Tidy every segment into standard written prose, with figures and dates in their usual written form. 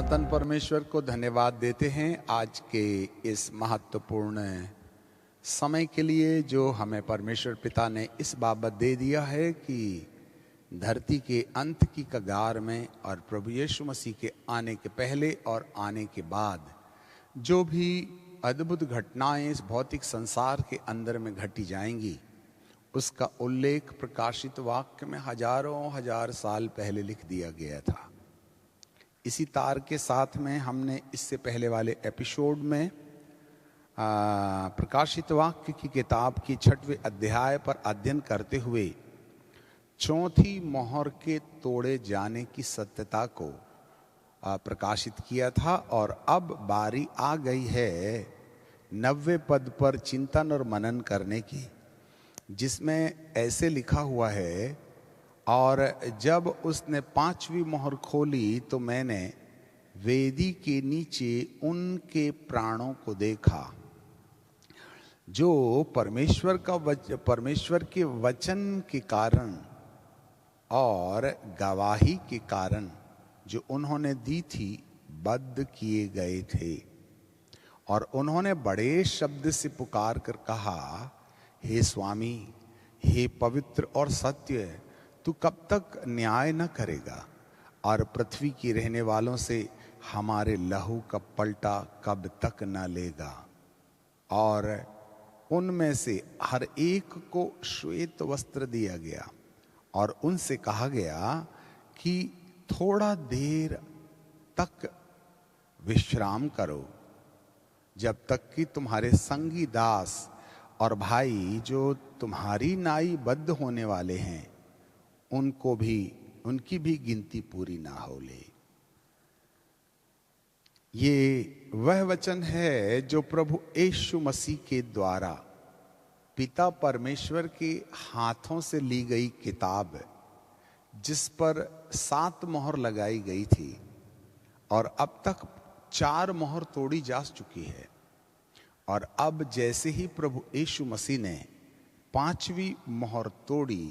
सनातन परमेश्वर को धन्यवाद देते हैं आज के इस महत्वपूर्ण समय के लिए जो हमें परमेश्वर पिता ने इस बाबत दे दिया है कि धरती के अंत की कगार में और प्रभु यीशु मसीह के आने के पहले और आने के बाद जो भी अद्भुत घटनाएं इस भौतिक संसार के अंदर में घटी जाएंगी, उसका उल्लेख प्रकाशित वाक्य में हजारों हजार साल पहले लिख दिया गया था। इसी तार के साथ में हमने इससे पहले वाले एपिसोड में प्रकाशित वाक्य की किताब की 6वें अध्याय पर अध्ययन करते हुए चौथी मोहर के तोड़े जाने की सत्यता को प्रकाशित किया था। और अब बारी आ गई है 90वें पद पर चिंतन और मनन करने की, जिसमें ऐसे लिखा हुआ है, और जब उसने 5वीं मोहर खोली तो मैंने वेदी के नीचे उनके प्राणों को देखा जो परमेश्वर के वचन के कारण और गवाही के कारण जो उन्होंने दी थी बद्ध किए गए थे। और उन्होंने बड़े शब्द से पुकार कर कहा, हे स्वामी, हे पवित्र और सत्य, तू कब तक न्याय न करेगा और पृथ्वी के रहने वालों से हमारे लहू का पलटा कब तक न लेगा। और उनमें से हर एक को श्वेत वस्त्र दिया गया और उनसे कहा गया कि थोड़ा देर तक विश्राम करो, जब तक कि तुम्हारे संगी दास और भाई जो तुम्हारी नाई बद्ध होने वाले हैं उनकी भी गिनती पूरी ना हो ले। ये वह वचन है जो प्रभु यीशु मसीह के द्वारा पिता परमेश्वर के हाथों से ली गई किताब, जिस पर 7 मोहर लगाई गई थी और अब तक 4 मोहर तोड़ी जा चुकी है। और अब जैसे ही प्रभु यीशु मसीह ने 5वीं मोहर तोड़ी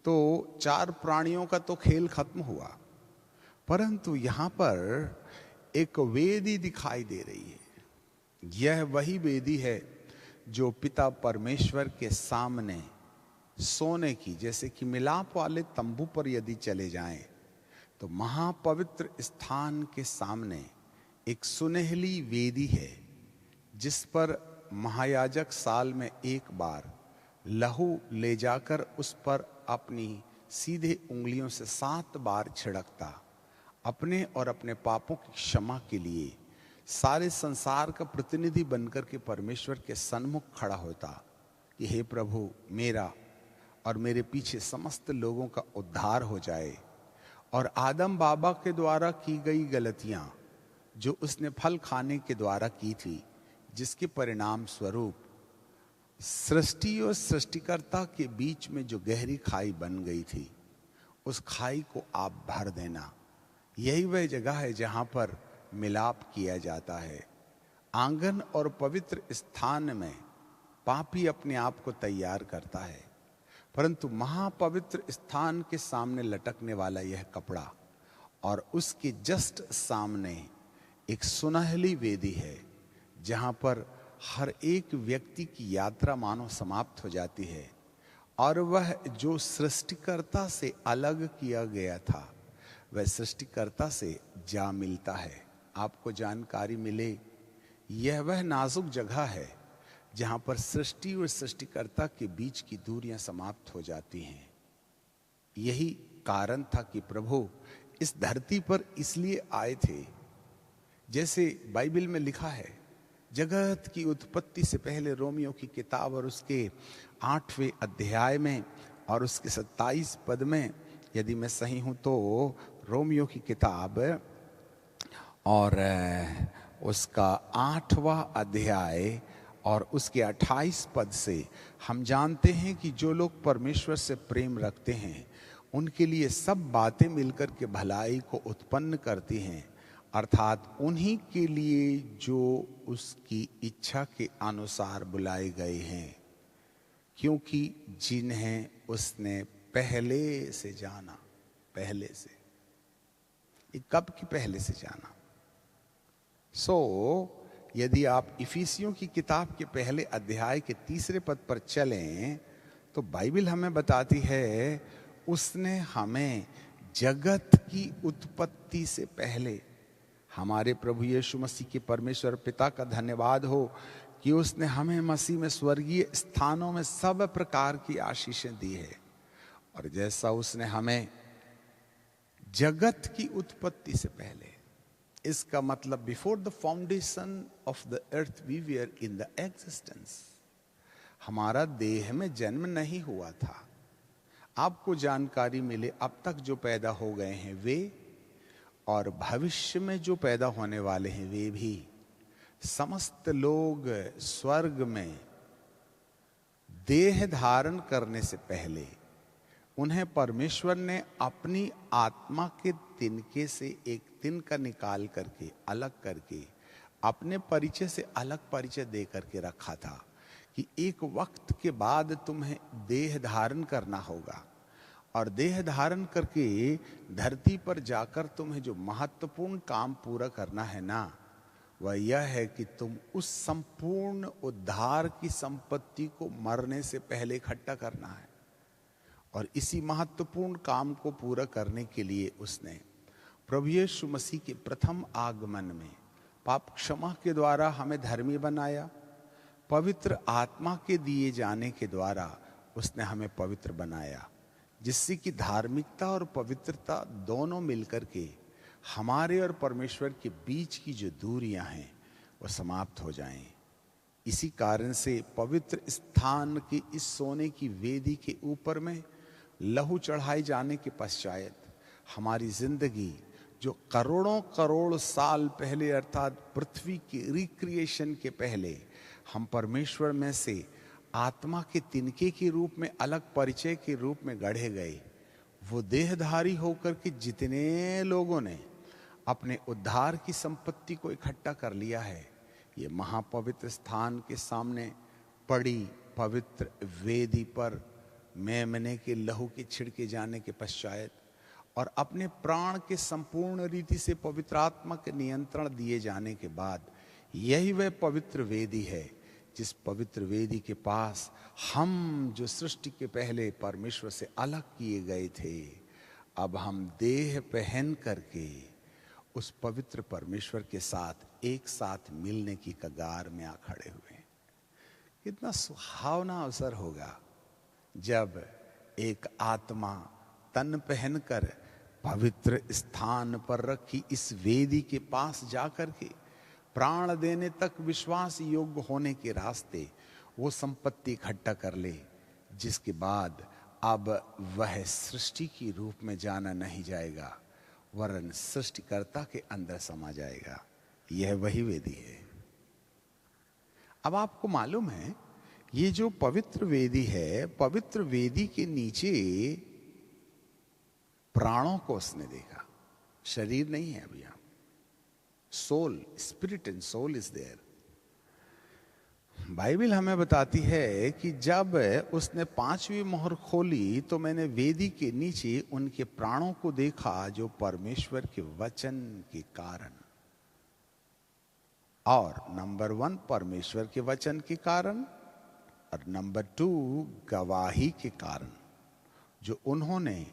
तो 4 प्राणियों का तो खेल खत्म हुआ, परंतु यहां पर एक वेदी दिखाई दे रही है। यह वही वेदी है जो पिता परमेश्वर के सामने सोने की, जैसे कि मिलाप वाले तंबू पर यदि चले जाएं तो महापवित्र स्थान के सामने एक सुनहली वेदी है, जिस पर महायाजक साल में एक बार लहू ले जाकर उस पर अपनी सीधे उंगलियों से 7 बार छिड़कता, अपने और अपने पापों की क्षमा के लिए सारे संसार का प्रतिनिधि बनकर के परमेश्वर के सन्मुख खड़ा होता कि हे प्रभु, मेरा और मेरे पीछे समस्त लोगों का उद्धार हो जाए। और आदम बाबा के द्वारा की गई गलतियां जो उसने फल खाने के द्वारा की थी, जिसके परिणाम स्वरूप सृष्टि और सृष्टिकर्ता के बीच में जो गहरी खाई बन गई थी, उस खाई को आप भर देना। यही वह जगह है जहां पर मिलाप किया जाता है। आंगन और पवित्र स्थान में पापी अपने आप को तैयार करता है, परंतु महापवित्र स्थान के सामने लटकने वाला यह कपड़ा और उसके जस्ट सामने एक सुनहली वेदी है, जहां पर हर एक व्यक्ति की यात्रा मानो समाप्त हो जाती है और वह जो सृष्टिकर्ता से अलग किया गया था वह सृष्टिकर्ता से जा मिलता है। आपको जानकारी मिले, यह वह नाजुक जगह है जहां पर सृष्टि और सृष्टिकर्ता के बीच की दूरियां समाप्त हो जाती हैं। यही कारण था कि प्रभु इस धरती पर इसलिए आए थे, जैसे बाइबल में लिखा है, जगत की उत्पत्ति से पहले रोमियो की किताब और उसके 8वें अध्याय में और उसके 27 पद में, यदि मैं सही हूं तो रोमियो की किताब और उसका 8वां अध्याय और उसके 28 पद से हम जानते हैं कि जो लोग परमेश्वर से प्रेम रखते हैं उनके लिए सब बातें मिलकर के भलाई को उत्पन्न करती हैं, अर्थात उन्हीं के लिए जो उसकी इच्छा के अनुसार बुलाए गए हैं, क्योंकि जिन्हें उसने पहले से जाना, पहले से। ये कब की पहले से जाना। यदि आप इफिसियों की किताब के पहले अध्याय के 3 पद पर चलें तो बाइबल हमें बताती है उसने हमें जगत की उत्पत्ति से पहले, हमारे प्रभु यीशु मसीह के परमेश्वर पिता का धन्यवाद हो कि उसने हमें मसीह में स्वर्गीय स्थानों में सब प्रकार की आशीषें दी है। और जैसा उसने हमें जगत की उत्पत्ति से पहले, इसका मतलब before the foundation of the earth we were in the existence, हमारा देह में जन्म नहीं हुआ था। आपको जानकारी मिले अब तक जो पैदा हो गए हैं वे, और भविष्य में जो पैदा होने वाले हैं वे भी, समस्त लोग स्वर्ग में देह धारण करने से पहले उन्हें परमेश्वर ने अपनी आत्मा के तिनके से एक तिनका निकाल करके, अलग करके, अपने परिचय से अलग परिचय दे करके रखा था कि एक वक्त के बाद तुम्हें देह धारण करना होगा, और देह धारण करके धरती पर जाकर तुम्हें जो महत्वपूर्ण काम पूरा करना है ना, वह यह है कि तुम उस संपूर्ण उद्धार की संपत्ति को मरने से पहले इकट्ठा करना है। और इसी महत्वपूर्ण काम को पूरा करने के लिए उसने प्रभु यीशु मसीह के प्रथम आगमन में पाप क्षमा के द्वारा हमें धर्मी बनाया, पवित्र आत्मा के दिए जाने के द्वारा उसने हमें पवित्र बनाया, जिससे कि धार्मिकता और पवित्रता दोनों मिलकर के हमारे और परमेश्वर के बीच की जो दूरियां हैं वो समाप्त हो जाएं। इसी कारण से पवित्र स्थान की इस सोने की वेदी के ऊपर में लहू चढ़ाए जाने के पश्चात हमारी जिंदगी जो करोड़ों करोड़ साल पहले अर्थात पृथ्वी की रिक्रिएशन के पहले हम परमेश्वर में से आत्मा के तिनके के रूप में, अलग परिचय के रूप में गढ़े गए, वो देहधारी होकर के जितने लोगों ने अपने उद्धार की संपत्ति को इकट्ठा कर लिया है, ये महापवित्र स्थान के सामने पड़ी पवित्र वेदी पर मेमने के लहू के छिड़के जाने के पश्चात और अपने प्राण के संपूर्ण रीति से पवित्र आत्मा के नियंत्रण दिए जाने के बाद, यही वह पवित्र वेदी है जिस पवित्र वेदी के पास हम जो सृष्टि के पहले परमेश्वर से अलग किए गए थे, अब हम देह पहन करके उस पवित्र परमेश्वर के साथ एक साथ मिलने की कगार में आ खड़े हुए। कितना सुहावना अवसर होगा जब एक आत्मा तन पहनकर पवित्र स्थान पर रखी इस वेदी के पास जाकर के प्राण देने तक विश्वास योग्य होने के रास्ते वो संपत्ति इकट्ठा कर ले, जिसके बाद अब वह सृष्टि की रूप में जाना नहीं जाएगा, वरन सृष्टिकर्ता के अंदर समा जाएगा। यह वही वेदी है। अब आपको मालूम है ये जो पवित्र वेदी है, पवित्र वेदी के नीचे प्राणों को उसने देखा, शरीर नहीं है अभी। यहां soul, spirit and soul is there. Bible हमें बताती है कि जब उसने 5वीं मोहर खोली तो मैंने वेदी के नीचे उनके प्राणों को देखा जो परमेश्वर के वचन के कारण, और नंबर 1 परमेश्वर के वचन के कारण, और नंबर 2 गवाही के कारण जो उन्होंने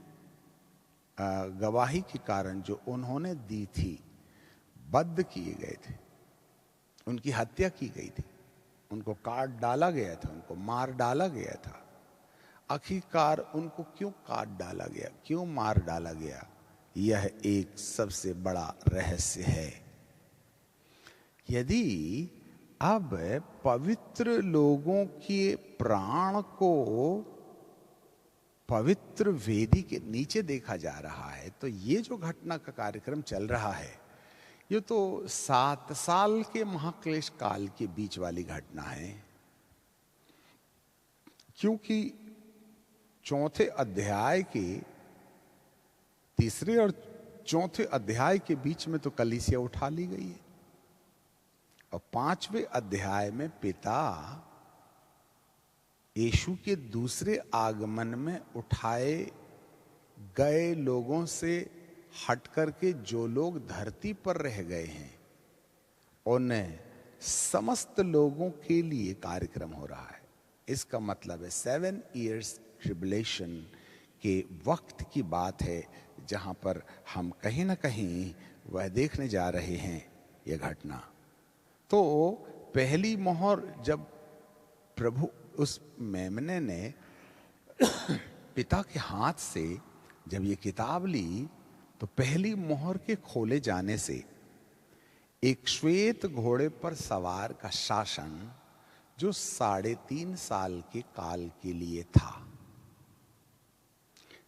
गवाही के कारण जो उन्होंने दी थी। बद्ध किए गए थे, उनकी हत्या की गई थी, उनको काट डाला गया था, उनको मार डाला गया था। आखिरकार उनको क्यों काट डाला गया, क्यों मार डाला गया, यह एक सबसे बड़ा रहस्य है। यदि अब पवित्र लोगों के प्राण को पवित्र वेदी के नीचे देखा जा रहा है, तो ये जो घटना का कार्यक्रम चल रहा है ये तो 7 साल के महाक्लेश काल के बीच वाली घटना है, क्योंकि 4थे अध्याय के 3 और 4थे अध्याय के बीच में तो कलीसिया उठा ली गई है, और 5वें अध्याय में पिता यीशु के दूसरे आगमन में उठाए गए लोगों से हट करके जो लोग धरती पर रह गए हैं उन समस्त लोगों के लिए कार्यक्रम हो रहा है। इसका मतलब है 7 इयर्स ट्रिबुलेशन के वक्त की बात है, जहां पर हम कहीं ना कहीं वह देखने जा रहे हैं यह घटना। तो पहली मोहर जब प्रभु उस मेमने ने पिता के हाथ से जब ये किताब ली, तो पहली मोहर के खोले जाने से एक श्वेत घोड़े पर सवार का शासन जो 3.5 साल के काल के लिए था,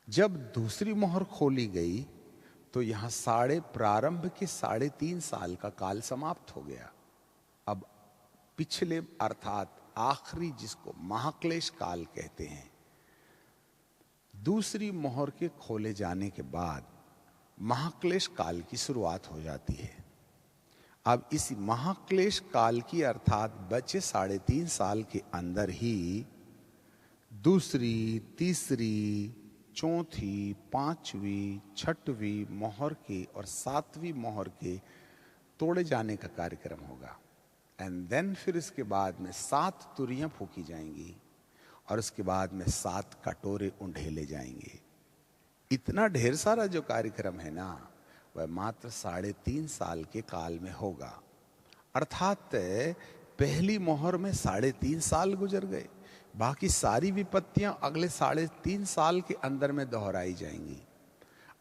जब दूसरी मोहर खोली गई तो यहां प्रारंभ के 3.5 साल का काल समाप्त हो गया। अब पिछले अर्थात आखिरी, जिसको महाक्लेश काल कहते हैं, दूसरी मोहर के खोले जाने के बाद महाक्लेश काल की शुरुआत हो जाती है। अब इसी महाक्लेश काल की अर्थात बचे 3.5 साल के अंदर ही दूसरी, तीसरी, चौथी, पांचवी, छठवीं मोहर के और 7वीं मोहर के तोड़े जाने का कार्यक्रम होगा। एंड देन फिर इसके बाद में 7 तुरियां फूकी जाएंगी और उसके बाद में 7 कटोरे उंडेले जाएंगे। इतना ढेर सारा जो कार्यक्रम है ना, वह मात्र 3.5 साल के काल में होगा। अर्थात पहली मोहर में 3.5 साल गुजर गए, बाकी सारी विपत्तियां अगले 3.5 साल के अंदर में दोहराई जाएंगी।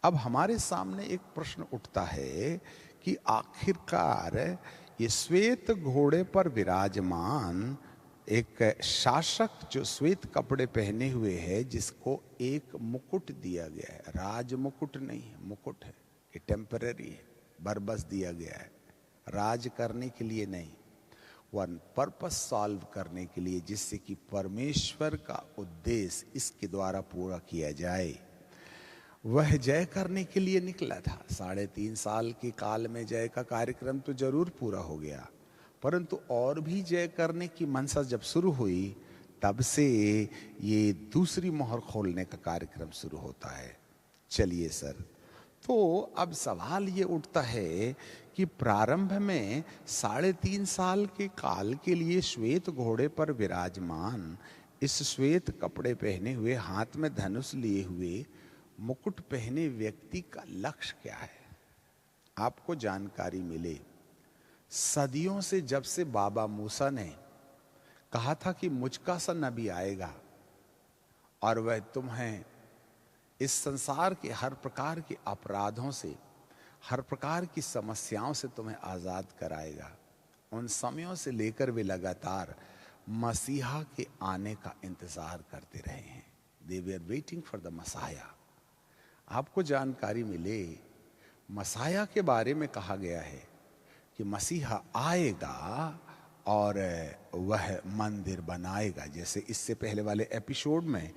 अब हमारे सामने एक प्रश्न उठता है कि आखिरकार ये श्वेत घोड़े पर विराजमान एक शासक जो श्वेत कपड़े पहने हुए है, जिसको एक मुकुट दिया गया है, राज मुकुट नहीं है, मुकुट है, ये टेम्पररी है, बरबस दिया गया है, राज करने के लिए नहीं, वन पर्पस सॉल्व करने के लिए, जिससे कि परमेश्वर का उद्देश्य इसके द्वारा पूरा किया जाए। वह जय करने के लिए निकला था। 3.5 साल के काल में जय का कार्यक्रम तो जरूर पूरा हो गया, परंतु और भी जय करने की मनसा जब शुरू हुई, तब से ये दूसरी मोहर खोलने का कार्यक्रम शुरू होता है। चलिए सर, तो अब सवाल ये उठता है कि प्रारंभ में 3.5 साल के काल के लिए श्वेत घोड़े पर विराजमान इस श्वेत कपड़े पहने हुए, हाथ में धनुष लिए हुए, मुकुट पहने व्यक्ति का लक्ष्य क्या है? आपको जानकारी मिले, सदियों से जब से बाबा मूसा ने कहा था कि मुझका सा नबी आएगा और वह तुम्हें इस संसार के हर प्रकार के अपराधों से, हर प्रकार की समस्याओं से तुम्हें आजाद कराएगा, उन समयों से लेकर वे लगातार मसीहा के आने का इंतजार करते रहे हैं। They were waiting for the Messiah. आपको जानकारी मिले, मसाया के बारे में कहा गया है कि मसीहा आएगा और वह मंदिर बनाएगा। जैसे इससे पहले वाले एपिसोड में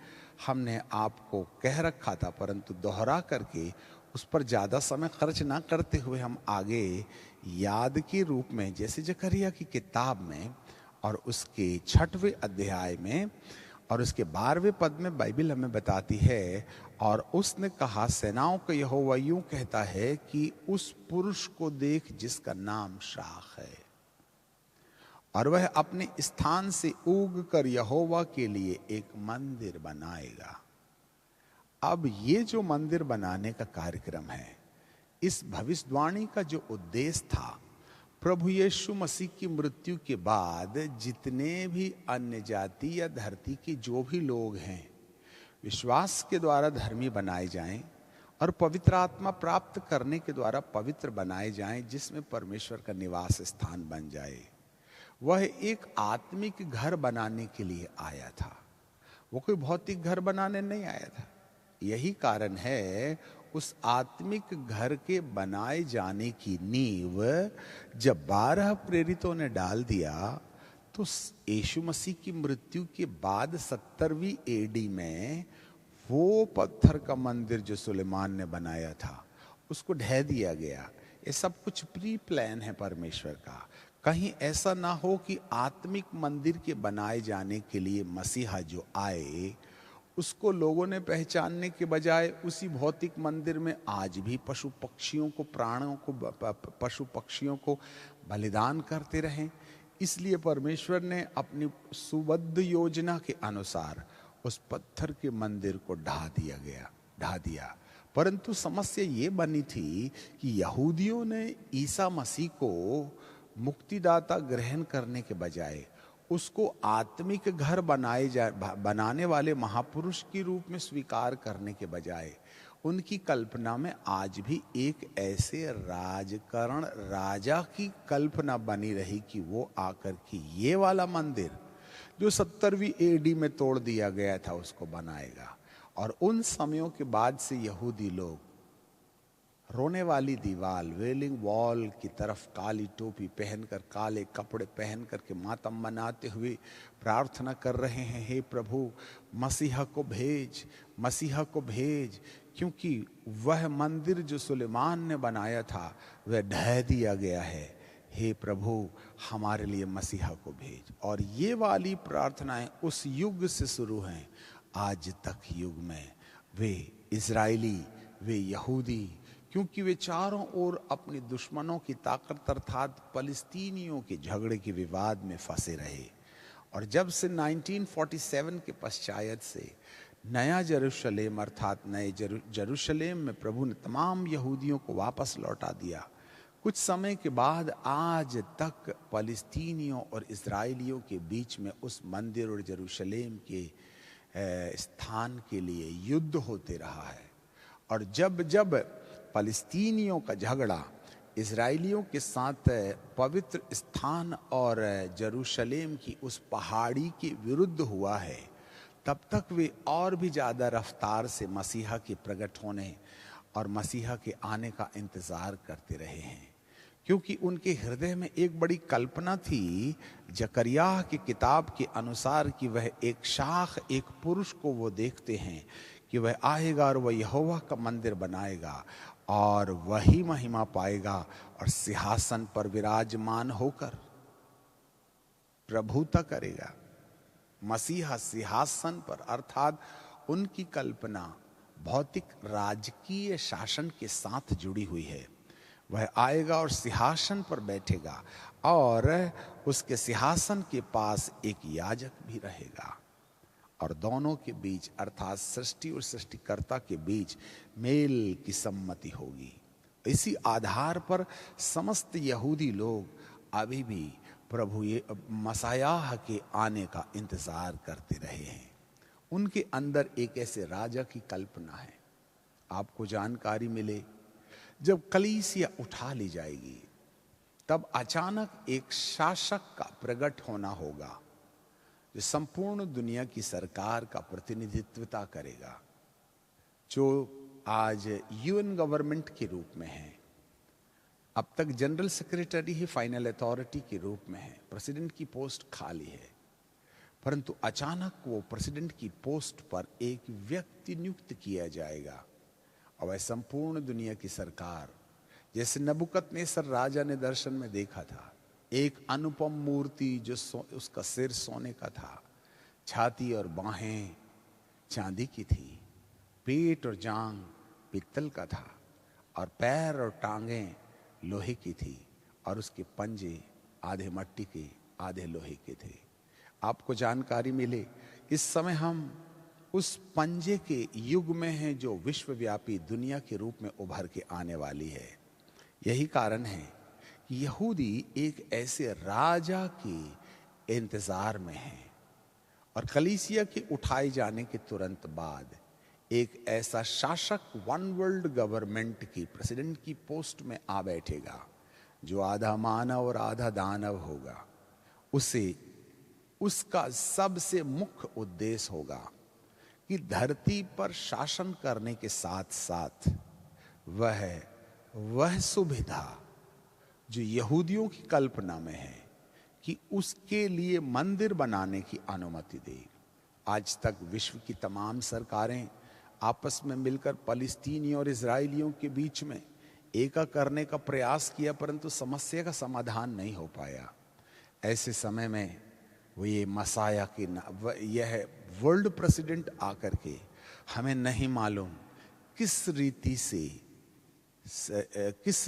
हमने आपको कह रखा था, परंतु दोहरा करके उस पर ज़्यादा समय खर्च ना करते हुए हम आगे याद के रूप में, जैसे जकरिया की किताब में और उसके 6वें अध्याय में और उसके 12वें पद में बाइबल हमें बताती है, और उसने कहा, सेनाओं का यहोवा यूं कहता है कि उस पुरुष को देख जिसका नाम शाख है, और वह अपने स्थान से उग कर यहोवा के लिए एक मंदिर बनाएगा। अब ये जो मंदिर बनाने का कार्यक्रम है, इस भविष्यवाणी का जो उद्देश्य था, प्रभु यीशु मसीह की मृत्यु के बाद जितने भी अन्य जाति या धरती के जो भी लोग हैं, विश्वास के द्वारा धर्मी बनाए जाएं और पवित्र आत्मा प्राप्त करने के द्वारा पवित्र बनाए जाएं, जिसमें परमेश्वर का निवास स्थान बन जाए। वह एक आत्मिक घर बनाने के लिए आया था, वो कोई भौतिक घर बनाने नहीं आया था। यही कारण है उस आत्मिक घर के बनाए जाने की नींव जब 12 प्रेरितों ने डाल दिया, तो यीशु मसीह की मृत्यु के बाद 70वीं एडी में वो पत्थर का मंदिर जो सुलेमान ने बनाया था, उसको ढह दिया गया। ये सब कुछ प्री प्लान है परमेश्वर का। कहीं ऐसा ना हो कि आत्मिक मंदिर के बनाए जाने के लिए मसीहा जो आए उसको लोगों ने पहचानने के बजाय उसी भौतिक मंदिर में आज भी पशु पक्षियों को, प्राणों को, पशु पक्षियों को बलिदान करते रहें। इसलिए परमेश्वर ने अपनी सुबद्ध योजना के अनुसार उस पत्थर के मंदिर को ढा दिया। परंतु समस्या ये बनी थी कि यहूदियों ने ईसा मसीह को मुक्तिदाता ग्रहण करने के बजाय उसको आत्मिक घर बनाने वाले महापुरुष के रूप में स्वीकार करने के बजाय उनकी कल्पना में आज भी एक ऐसे राजकरण राजा की कल्पना बनी रही कि वो आकर के ये वाला मंदिर जो 70वीं एडी में तोड़ दिया गया था उसको बनाएगा। और उन समयों के बाद से यहूदी लोग रोने वाली दीवाल, वेलिंग वॉल की तरफ काली टोपी पहनकर, काले कपड़े पहन करके मातम मनाते हुए प्रार्थना कर रहे हैं, हे प्रभु मसीहा को भेज, मसीहा को भेज, क्योंकि वह मंदिर जो सुलेमान ने बनाया था वह ढह दिया गया है। हे प्रभु हमारे लिए मसीहा को भेज। और ये वाली प्रार्थनाएं उस युग से शुरू हैं आज तक युग में। वे इजराइली, वे यहूदी, क्योंकि वे चारों ओर अपने दुश्मनों की ताकत अर्थात फलस्तीनियों के झगड़े के विवाद में फंसे रहे। और जब से 1947 के पश्चात से नया यरूशलेम अर्थात नए यरूशलेम में प्रभु ने तमाम यहूदियों को वापस लौटा दिया, कुछ समय के बाद आज तक फलस्तीनियों और इजराइलियों के बीच में उस मंदिर और यरूशलेम के स्थान के लिए युद्ध होते रहा है। और जब जब फलस्तीनियों का झगड़ा इजराइलियों के साथ पवित्र स्थान और यरूशलेम की उस पहाड़ी के विरुद्ध हुआ है, तब तक वे और भी ज़्यादा रफ्तार से मसीहा के प्रकट होने और मसीहा के आने का इंतज़ार करते रहे हैं। क्योंकि उनके हृदय में एक बड़ी कल्पना थी, जकरिया की किताब के अनुसार, कि वह एक शाख, एक पुरुष को वो देखते हैं कि वह आएगा और वह यहोवा का मंदिर बनाएगा और वही महिमा पाएगा और सिंहासन पर विराजमान होकर प्रभुता करेगा। मसीहा सिंहासन पर, अर्थात उनकी कल्पना भौतिक राजकीय शासन के साथ जुड़ी हुई है। वह आएगा और सिंहासन पर बैठेगा और उसके सिंहासन के पास एक याजक भी रहेगा और दोनों के बीच अर्थात सृष्टि और सृष्टिकर्ता के बीच मेल की सम्मति होगी। इसी आधार पर समस्त यहूदी लोग अभी भी प्रभु ये मसायाह के आने का इंतजार करते रहे हैं। उनके अंदर एक ऐसे राजा की कल्पना है। आपको जानकारी मिले जब कलीसिया उठा ली जाएगी तब अचानक एक शासक का प्रकट होना होगा जो संपूर्ण दुनिया की सरकार का प्रतिनिधित्वता करेगा, जो आज यूएन गवर्नमेंट के रूप में है। अब तक जनरल सेक्रेटरी ही फाइनल अथॉरिटी के रूप में है, प्रेसिडेंट की पोस्ट खाली है, परंतु अचानक वो प्रेसिडेंट की पोस्ट पर एक व्यक्ति नियुक्त किया जाएगा और वह संपूर्ण दुनिया की सरकार, जैसे नबुकदनेस्सर राजा ने दर्शन में देखा था, एक अनुपम मूर्ति जो उसका सिर सोने का था, छाती और बाहें चांदी की थी, पेट और जांग पित्तल का था और पैर और टांगें लोहे की थी और उसके पंजे आधे मट्टी के आधे लोहे के थे। आपको जानकारी मिले इस समय हम उस पंजे के युग में हैं जो विश्वव्यापी दुनिया के रूप में उभर के आने वाली है। यही कारण है कि यहूदी एक ऐसे राजा के इंतजार में हैं और कलीसिया के उठाए जाने के तुरंत बाद एक ऐसा शासक वन वर्ल्ड गवर्नमेंट की प्रेसिडेंट की पोस्ट में आ बैठेगा जो आधा मानव और आधा दानव होगा। उसका सबसे मुख्य उद्देश्य होगा कि धरती पर शासन करने के साथ साथ वह सुविधा जो यहूदियों की कल्पना में है कि उसके लिए मंदिर बनाने की अनुमति दे। आज तक विश्व की तमाम सरकारें आपस में मिलकर फलस्तीनी और इजराइलियों के बीच में एका करने का प्रयास किया, परंतु समस्या का समाधान नहीं हो पाया। ऐसे समय में वो ये मसाया की यह वर्ल्ड प्रेसिडेंट आकर के हमें नहीं मालूम किस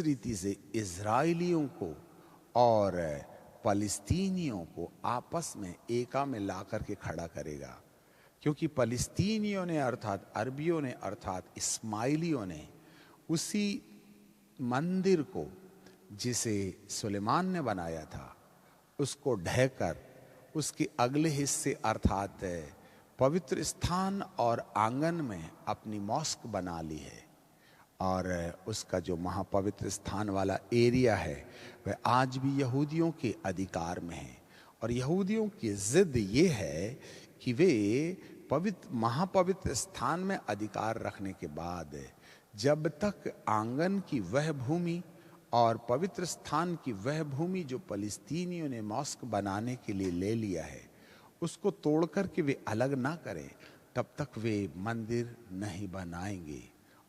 रीति से इजराइलियों को और फलस्तीनियों को आपस में एका में ला करके खड़ा करेगा। क्योंकि फलस्तीनियों ने अर्थात अरबियों ने अर्थात इस्माइलियों ने उसी मंदिर को जिसे सुलेमान ने बनाया था उसको ढहकर उसके अगले हिस्से अर्थात पवित्र स्थान और आंगन में अपनी मॉस्क बना ली है। और उसका जो महापवित्र स्थान वाला एरिया है वह आज भी यहूदियों के अधिकार में है। और यहूदियों की जिद ये है कि वे महापवित्र स्थान में अधिकार रखने के बाद जब तक आंगन की वह भूमि और पवित्र स्थान की वह भूमि जो फलस्तीनियों ने मॉस्क बनाने के लिए ले लिया है उसको तोड़ कर के वे अलग ना करें, तब तक वे मंदिर नहीं बनाएंगे।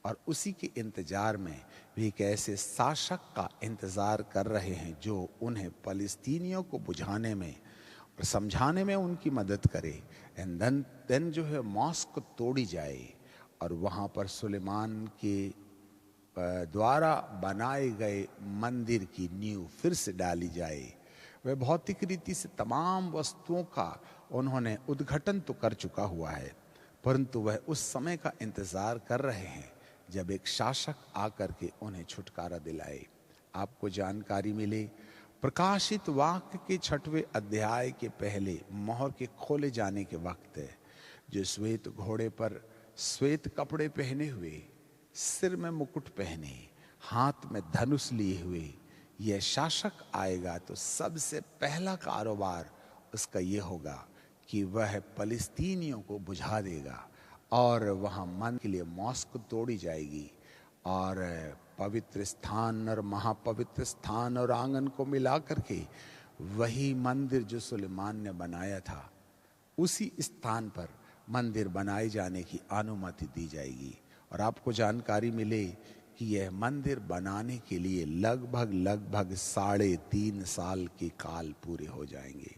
और उसी के इंतजार में वे एक ऐसे शासक का इंतजार कर रहे हैं जो उन्हें फलस्तीनियों को बुझाने में और समझाने में उनकी मदद करे। एंड देन जो है मॉस्क तोड़ी जाए और वहाँ पर सुलेमान के द्वारा बनाए गए मंदिर की नींव फिर से डाली जाए। वह भौतिक रीति से तमाम वस्तुओं का उन्होंने उद्घाटन तो कर चुका हुआ है, परंतु वह उस समय का इंतजार कर रहे हैं जब एक शासक आकर के उन्हें छुटकारा दिलाए। आपको जानकारी मिले प्रकाशित वाक्य के 6वें अध्याय के पहले मोहर के खोले जाने के वक्त जो श्वेत घोड़े पर श्वेत कपड़े पहने हुए, सिर में मुकुट पहने, हाथ में धनुष लिए हुए यह शासक आएगा तो सबसे पहला कारोबार उसका यह होगा कि वह फलस्तीनियों को बुझा देगा और वहाँ मन के लिए मॉस्क तोड़ी जाएगी और पवित्र स्थान और महापवित्र स्थान और आंगन को मिला करके वही मंदिर जो सुलेमान ने बनाया था उसी स्थान पर मंदिर बनाए जाने की अनुमति दी जाएगी। और आपको जानकारी मिले कि यह मंदिर बनाने के लिए लगभग 3.5 साल के काल पूरे हो जाएंगे।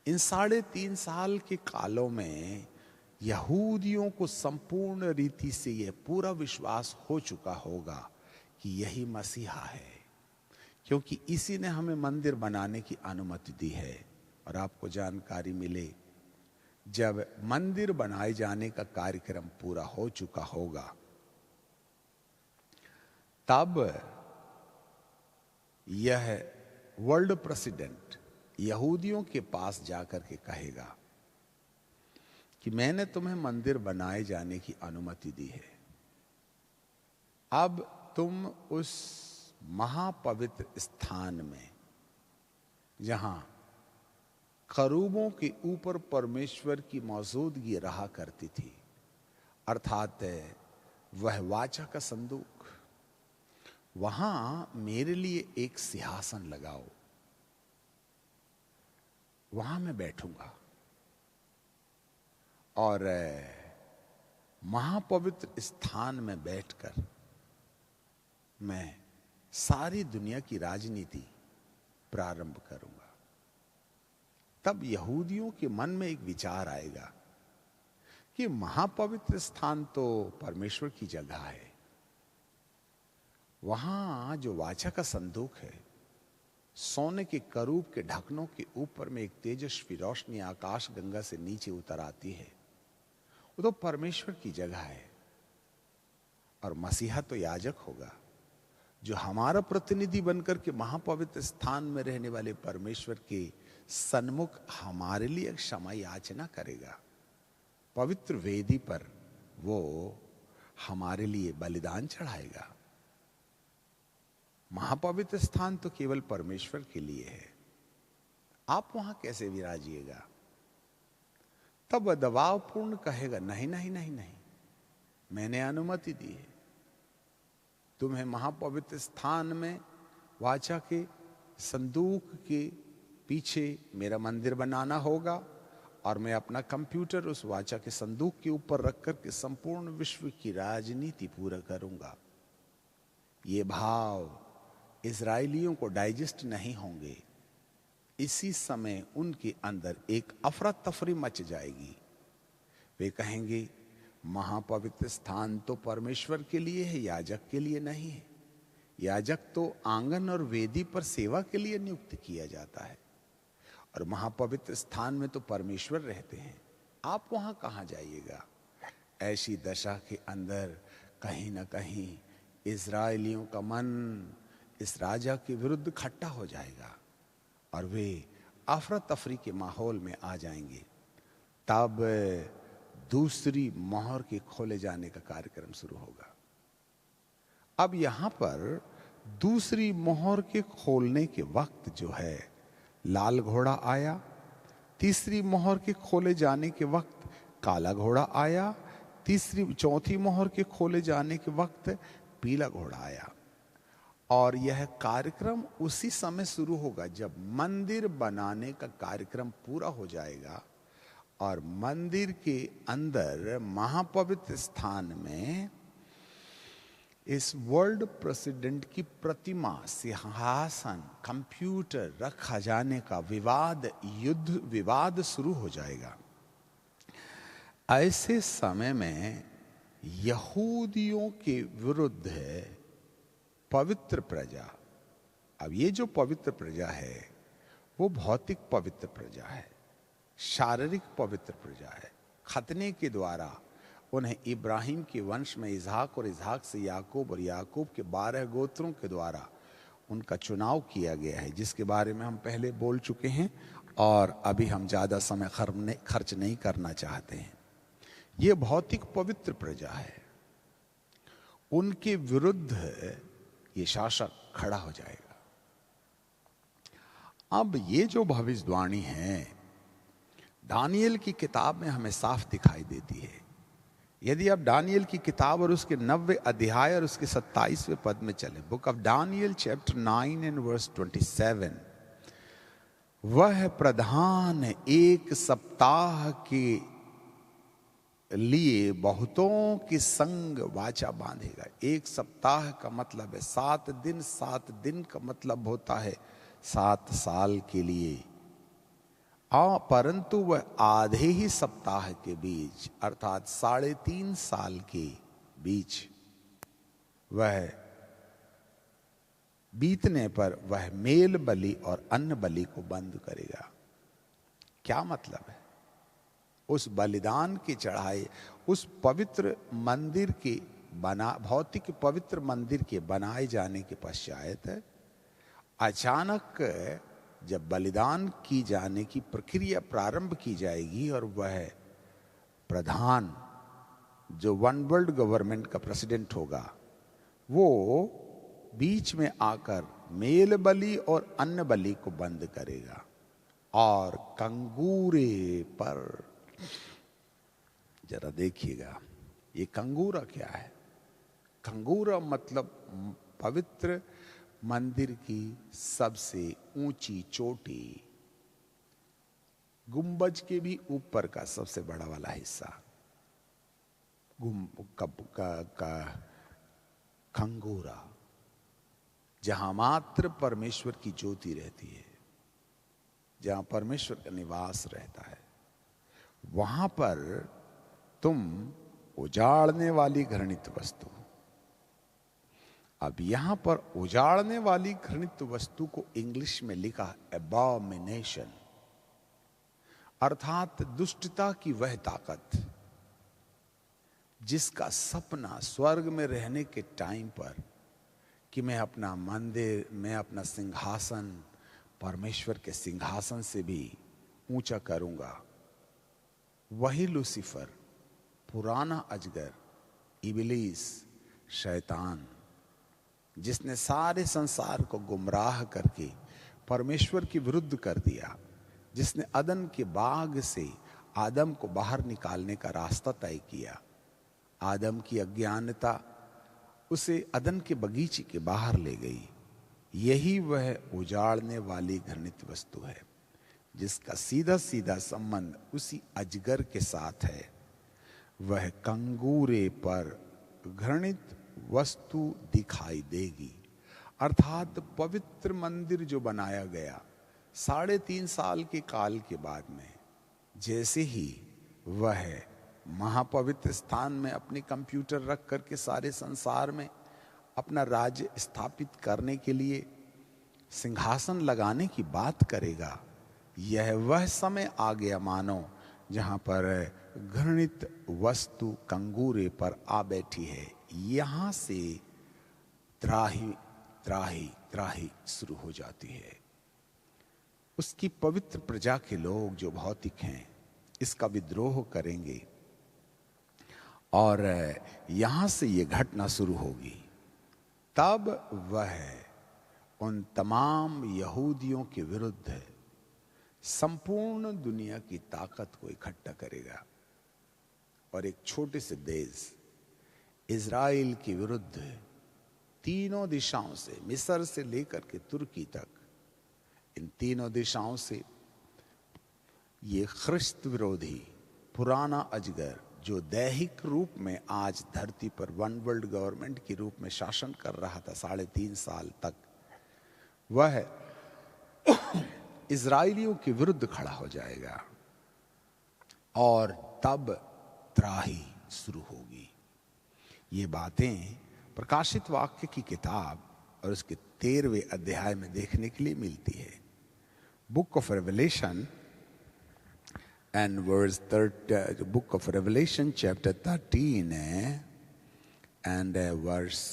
इन 3.5 साल के कालों में यहूदियों को संपूर्ण रीति से यह पूरा विश्वास हो चुका होगा कि यही मसीहा है, क्योंकि इसी ने हमें मंदिर बनाने की अनुमति दी है। और आपको जानकारी मिले जब मंदिर बनाए जाने का कार्यक्रम पूरा हो चुका होगा तब यह वर्ल्ड प्रेसिडेंट यहूदियों के पास जाकर के कहेगा कि मैंने तुम्हें मंदिर बनाए जाने की अनुमति दी है, अब तुम उस महापवित्र स्थान में जहां करूबों के ऊपर परमेश्वर की मौजूदगी रहा करती थी अर्थात वह वाचा का संदूक, वहां मेरे लिए एक सिंहासन लगाओ, वहां मैं बैठूंगा और महापवित्र स्थान में बैठकर मैं सारी दुनिया की राजनीति प्रारंभ करूंगा। तब यहूदियों के मन में एक विचार आएगा कि महापवित्र स्थान तो परमेश्वर की जगह है, वहां जो वाचा का संदूक है, सोने के करूब के ढकनों के ऊपर में एक तेजस्वी रोशनी आकाश गंगा से नीचे उतर आती है, वो तो परमेश्वर की जगह है। और मसीहा तो याजक होगा जो हमारा प्रतिनिधि बनकर के महापवित्र स्थान में रहने वाले परमेश्वर के सन्मुख हमारे लिए क्षमा याचना करेगा। पवित्र वेदी पर वो हमारे लिए बलिदान चढ़ाएगा। महापवित्र स्थान तो केवल परमेश्वर के लिए है, आप वहां कैसे विराजिएगा? तब दबावपूर्ण कहेगा नहीं नहीं नहीं नहीं, मैंने अनुमति दी है, तुम्हें महापवित्र स्थान में वाचा के संदूक के पीछे मेरा मंदिर बनाना होगा और मैं अपना कंप्यूटर उस वाचा के संदूक के ऊपर रख कर के संपूर्ण विश्व की राजनीति पूरा करूंगा। ये भाव इजराइलियों को डाइजेस्ट नहीं होंगे। इसी समय उनके अंदर एक अफरा तफरी मच जाएगी। वे कहेंगे महापवित्र स्थान तो परमेश्वर के लिए है, याजक के लिए नहीं है। याजक तो आंगन और वेदी पर सेवा के लिए नियुक्त किया जाता है, और महापवित्र स्थान में तो परमेश्वर रहते हैं, आप वहां कहां जाइएगा। ऐसी दशा के अंदर कहीं ना कहीं इजरायलियों का मन इस राजा के विरुद्ध खट्टा हो जाएगा और वे अफरा तफरी के माहौल में आ जाएंगे। तब दूसरी मोहर के खोले जाने का कार्यक्रम शुरू होगा। अब यहां पर दूसरी मोहर के खोलने के वक्त जो है लाल घोड़ा आया, तीसरी मोहर के खोले जाने के वक्त काला घोड़ा आया, चौथी मोहर के खोले जाने के वक्त पीला घोड़ा आया। और यह कार्यक्रम उसी समय शुरू होगा जब मंदिर बनाने का कार्यक्रम पूरा हो जाएगा और मंदिर के अंदर महापवित्र स्थान में इस वर्ल्ड प्रेसिडेंट की प्रतिमा, सिंहासन, कंप्यूटर रखा जाने का युद्ध विवाद शुरू हो जाएगा। ऐसे समय में यहूदियों के विरुद्ध है पवित्र प्रजा। अब ये जो पवित्र प्रजा है वो भौतिक पवित्र प्रजा है, शारीरिक पवित्र प्रजा है। खतने के द्वारा उन्हें इब्राहिम के वंश में इसहाक और इसहाक से याकूब और याकूब के 12 गोत्रों के द्वारा उनका चुनाव किया गया है, जिसके बारे में हम पहले बोल चुके हैं और अभी हम ज्यादा समय खर्च नहीं करना चाहते हैं। ये भौतिक पवित्र प्रजा है, उनके विरुद्ध ये शासक खड़ा हो जाएगा। अब ये जो भविष्यवाणी है दानियल की किताब में हमें साफ दिखाई देती है। यदि आप दानियल की किताब और उसके 90 अध्याय और उसके 27वें पद में चले, book of Daniel chapter 9 and verse 27, वह प्रधान एक सप्ताह के लिए बहुतों के संग वाचा बांधेगा। एक सप्ताह का मतलब है 7 दिन, 7 दिन का मतलब होता है 7 साल के लिए। परंतु वह आधे ही सप्ताह के बीच अर्थात 3.5 साल के बीच वह बीतने पर वह मेल बलि और अन्न बलि को बंद करेगा। क्या मतलब है? उस बलिदान के चढ़ाए, उस पवित्र मंदिर के भौतिक पवित्र मंदिर के बनाए जाने के पश्चात अचानक जब बलिदान की जाने की प्रक्रिया प्रारंभ की जाएगी और वह प्रधान जो वन वर्ल्ड गवर्नमेंट का प्रेसिडेंट होगा वो बीच में आकर मेल बलि और अन्न बलि को बंद करेगा और कंगूरे पर, जरा देखिएगा ये कंगूरा क्या है। कंगूरा मतलब पवित्र मंदिर की सबसे ऊंची चोटी, गुंबज के भी ऊपर का सबसे बड़ा वाला हिस्सा कंगूरा, जहां मात्र परमेश्वर की ज्योति रहती है, जहां परमेश्वर का निवास रहता है, वहां पर तुम उजाड़ने वाली घृणित वस्तु। अब यहां पर उजाड़ने वाली घृणित वस्तु को इंग्लिश में लिखा एबॉमिनेशन, अर्थात दुष्टता की वह ताकत जिसका सपना स्वर्ग में रहने के टाइम पर कि मैं अपना मंदिर, मैं अपना सिंहासन परमेश्वर के सिंहासन से भी ऊंचा करूंगा। वही लूसीफर, पुराना अजगर, इबलीस, शैतान, जिसने सारे संसार को गुमराह करके परमेश्वर के विरुद्ध कर दिया, जिसने अदन के बाग से आदम को बाहर निकालने का रास्ता तय किया। आदम की अज्ञानता उसे अदन के बगीचे के बाहर ले गई। यही वह उजाड़ने वाली घृणित वस्तु है जिसका सीधा सीधा संबंध उसी अजगर के साथ है। वह कंगूरे पर घृणित वस्तु दिखाई देगी, अर्थात पवित्र मंदिर जो बनाया गया 3.5 साल के काल के बाद में जैसे ही वह महापवित्र स्थान में अपने कंप्यूटर रख करके सारे संसार में अपना राज्य स्थापित करने के लिए सिंहासन लगाने की बात करेगा, यह वह समय आ गया मानो जहां पर घृणित वस्तु कंगूरे पर आ बैठी है। यहां से त्राही त्राही त्राही शुरू हो जाती है। उसकी पवित्र प्रजा के लोग जो भौतिक हैं इसका विद्रोह करेंगे और यहां से ये घटना शुरू होगी। तब वह उन तमाम यहूदियों के विरुद्ध संपूर्ण दुनिया की ताकत को इकट्ठा करेगा और एक छोटे से देश इज़राइल के विरुद्ध तीनों दिशाओं से, मिस्र से लेकर के तुर्की तक, इन तीनों दिशाओं से ये ख्रिस्त विरोधी पुराना अजगर जो दैहिक रूप में आज धरती पर वन वर्ल्ड गवर्नमेंट के रूप में शासन कर रहा था 3.5 साल तक, वह इजरायलियों के विरुद्ध खड़ा हो जाएगा और तब त्राही शुरू होगी। ये बातें प्रकाशित वाक्य की किताब और उसके 13वें अध्याय में देखने के लिए मिलती है। Book of revelation and verse book of revelation chapter 13 and verse